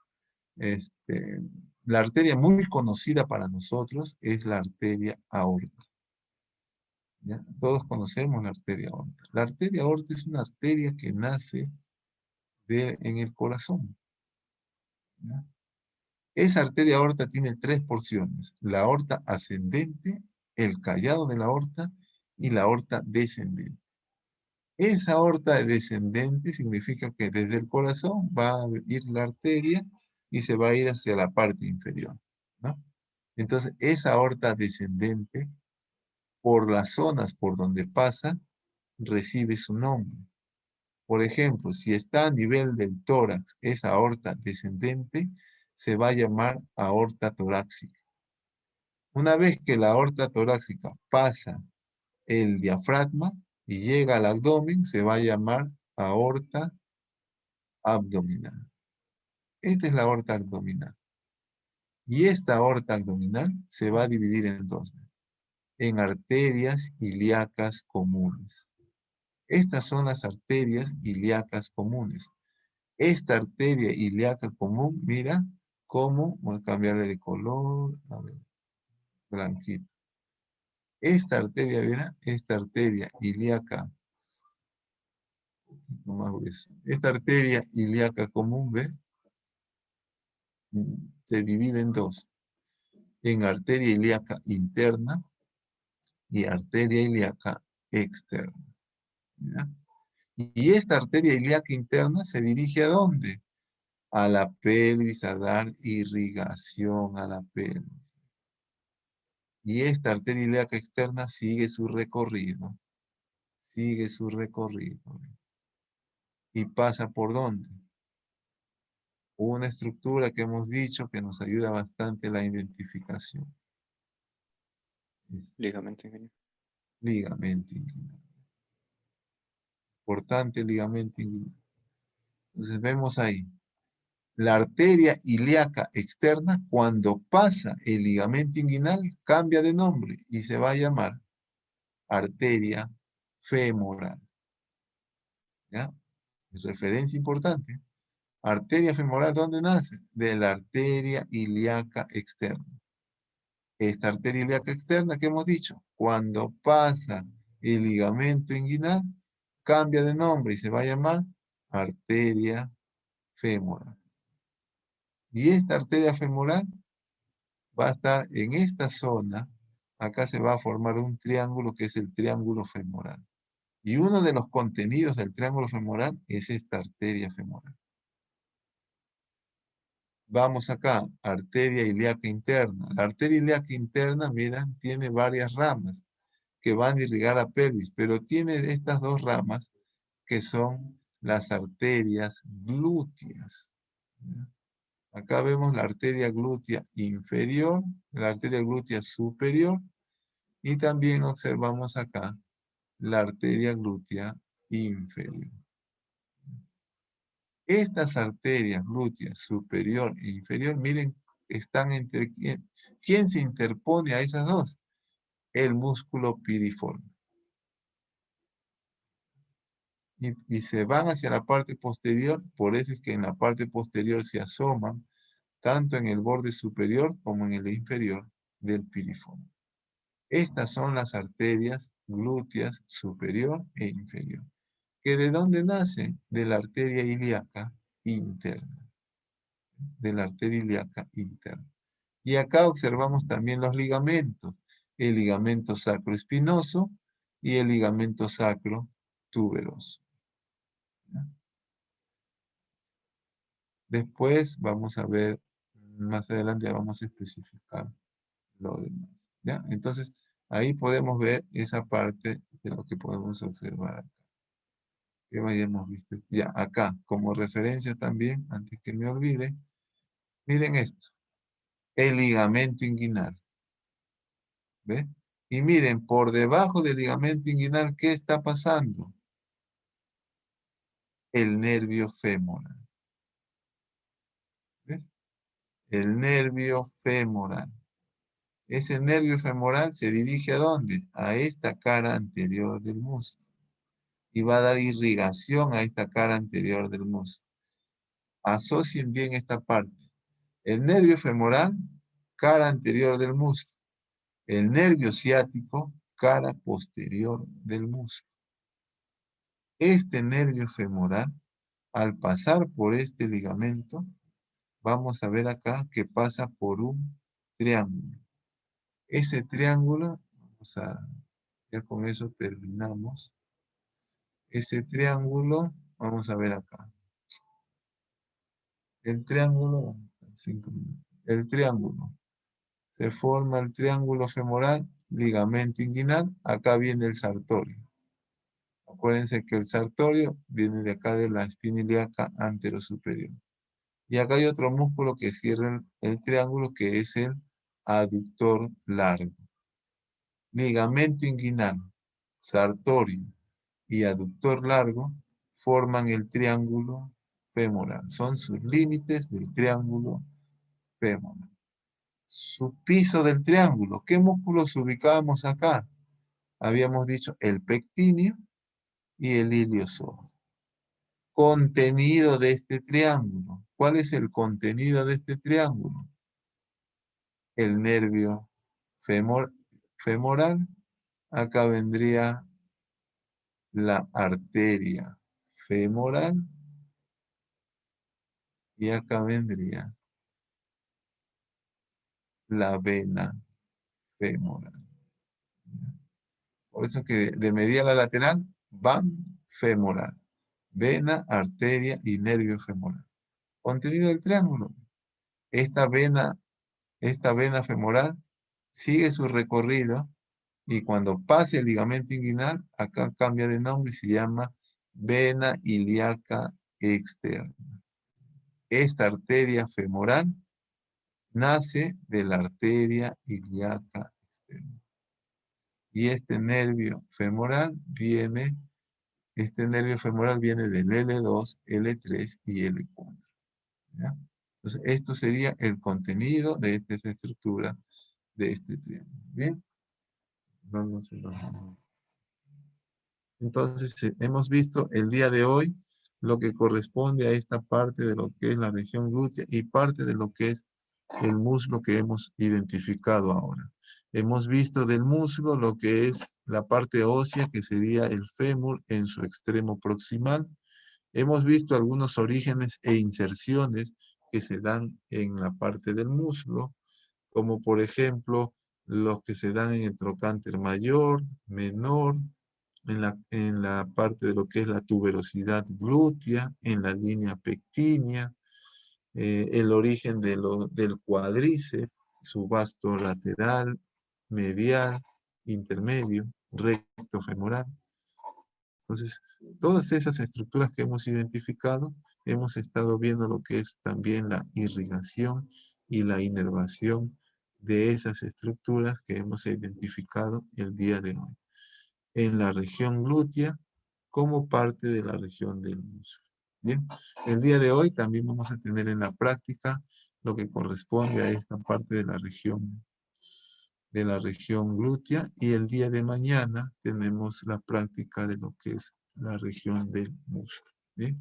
la arteria muy conocida para nosotros es la arteria aorta. ¿Ya? Todos conocemos la arteria aorta. La arteria aorta es una arteria que nace en el corazón. ¿Ya? Esa arteria aorta tiene tres porciones: la aorta ascendente, el callado de la aorta y la aorta descendente. Esa aorta descendente significa que desde el corazón va a ir la arteria y se va a ir hacia la parte inferior, ¿no? Entonces, esa aorta descendente, por las zonas por donde pasa, recibe su nombre. Por ejemplo, si está a nivel del tórax, esa aorta descendente se va a llamar aorta torácica. Una vez que la aorta torácica pasa el diafragma y llega al abdomen, se va a llamar aorta abdominal. Esta es la aorta abdominal. Y esta aorta abdominal se va a dividir en dos, en arterias ilíacas comunes. Estas son las arterias ilíacas comunes. Esta arteria ilíaca común, mira cómo, voy a cambiarle de color, a ver, blanquito. Esta arteria, mira, esta arteria ilíaca, más grueso. Esta arteria ilíaca común, ¿ve? Se divide en dos, en arteria ilíaca interna y arteria ilíaca externa. ¿Ya? Y esta arteria ilíaca interna se dirige ¿a dónde? A la pelvis, a dar irrigación a la pelvis. Y esta arteria ilíaca externa sigue su recorrido. Sigue su recorrido. ¿Y pasa por dónde? Una estructura que hemos dicho que nos ayuda bastante a la identificación. Ligamento inguinal. Ligamento inguinal. Importante ligamento inguinal. Entonces vemos ahí. La arteria ilíaca externa, cuando pasa el ligamento inguinal, cambia de nombre y se va a llamar arteria femoral. ¿Ya? Referencia importante. Arteria femoral, ¿dónde nace? De la arteria ilíaca externa. Esta arteria ilíaca externa que hemos dicho, cuando pasa el ligamento inguinal, cambia de nombre y se va a llamar arteria femoral. Y esta arteria femoral va a estar en esta zona. Acá se va a formar un triángulo que es el triángulo femoral. Y uno de los contenidos del triángulo femoral es esta arteria femoral. Vamos acá, arteria ilíaca interna. La arteria ilíaca interna, miren, tiene varias ramas que van a irrigar a pelvis, pero tiene estas dos ramas que son las arterias glúteas. ¿Ya? Acá vemos la arteria glútea inferior, la arteria glútea superior, y también observamos acá la arteria glútea inferior. Estas arterias glúteas superior e inferior, miren, están entre quién. ¿Quién se interpone a esas dos? El músculo piriforme. Y se van hacia la parte posterior, por eso es que en la parte posterior se asoman, tanto en el borde superior como en el inferior del piriforme. Estas son las arterias glúteas superior e inferior. ¿Que de dónde nacen? De la arteria ilíaca interna. De la arteria ilíaca interna. Y acá observamos también los ligamentos. El ligamento sacroespinoso y el ligamento sacro tuberoso. Después vamos a ver, más adelante vamos a especificar lo demás. ¿Ya? Entonces, ahí podemos ver esa parte de lo que podemos observar acá. Que hayamos visto. Ya, acá, como referencia también, antes que me olvide, miren esto. El ligamento inguinal. ¿Ve? Y miren, por debajo del ligamento inguinal, ¿qué está pasando? El nervio femoral. ¿Ves? El nervio femoral. Ese nervio femoral se dirige ¿a dónde? A esta cara anterior del muslo. Y va a dar irrigación a esta cara anterior del muslo. Asocien bien esta parte. El nervio femoral, cara anterior del muslo. El nervio ciático, cara posterior del muslo. Este nervio femoral, al pasar por este ligamento, vamos a ver acá que pasa por un triángulo. Ese triángulo, ya con eso terminamos. Ese triángulo, vamos a ver acá. El triángulo, 5 minutos. El triángulo. Se forma el triángulo femoral, ligamento inguinal. Acá viene el sartorio. Acuérdense que el sartorio viene de acá de la espina ilíaca anterosuperior. Y acá hay otro músculo que cierra el triángulo, que es el aductor largo. Ligamento inguinal, sartorio y aductor largo forman el triángulo femoral. Son sus límites del triángulo femoral. Su piso del triángulo. ¿Qué músculos ubicábamos acá? Habíamos dicho el pectíneo y el iliosófago. Contenido de este triángulo. ¿Cuál es el contenido de este triángulo? El nervio femoral. Acá vendría la arteria femoral. Y acá vendría la vena femoral. Por eso que de medial a lateral van femoral. Vena, arteria y nervio femoral. Contenido del triángulo. Esta vena femoral sigue su recorrido y cuando pase el ligamento inguinal, acá cambia de nombre y se llama vena ilíaca externa. Esta arteria femoral nace de la arteria ilíaca externa. Y este nervio femoral viene este nervio femoral viene del L2, L3 y L4. ¿Ya? Entonces, esto sería el contenido de esta estructura de este triángulo. ¿Bien? Vamos a ver. Entonces, hemos visto el día de hoy lo que corresponde a esta parte de lo que es la región glútea y parte de lo que es el muslo que hemos identificado ahora. Hemos visto del muslo lo que es la parte ósea, que sería el fémur en su extremo proximal. Hemos visto algunos orígenes e inserciones que se dan en la parte del muslo, como por ejemplo los que se dan en el trocánter mayor, menor, en la parte de lo que es la tuberosidad glútea, en la línea pectínea, el origen del cuádriceps, su vasto lateral, medial, intermedio, recto femoral. Entonces, todas esas estructuras que hemos identificado, hemos estado viendo lo que es también la irrigación y la inervación de esas estructuras que hemos identificado el día de hoy, en la región glútea como parte de la región del muslo. Bien, el día de hoy también vamos a tener en la práctica lo que corresponde a esta parte de la región glútea, y el día de mañana tenemos la práctica de lo que es la región del muslo. ¿Bien?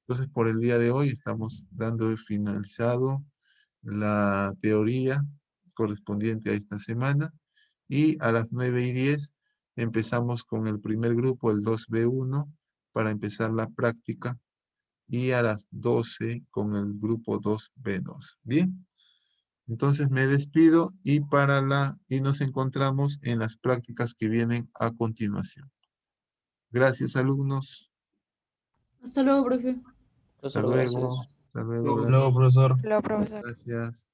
Entonces, por el día de hoy estamos dando finalizado la teoría correspondiente a esta semana, y a las 9:10 empezamos con el primer grupo, el 2B1, para empezar la práctica, y a las 12 con el grupo 2B2. Bien. Entonces me despido y nos encontramos en las prácticas que vienen a continuación. Gracias, alumnos. Hasta luego, profe. Hasta Profesor, luego. gracias. Hasta luego. Luego, Gracias. Luego, profesor. Hola, profesor. Gracias.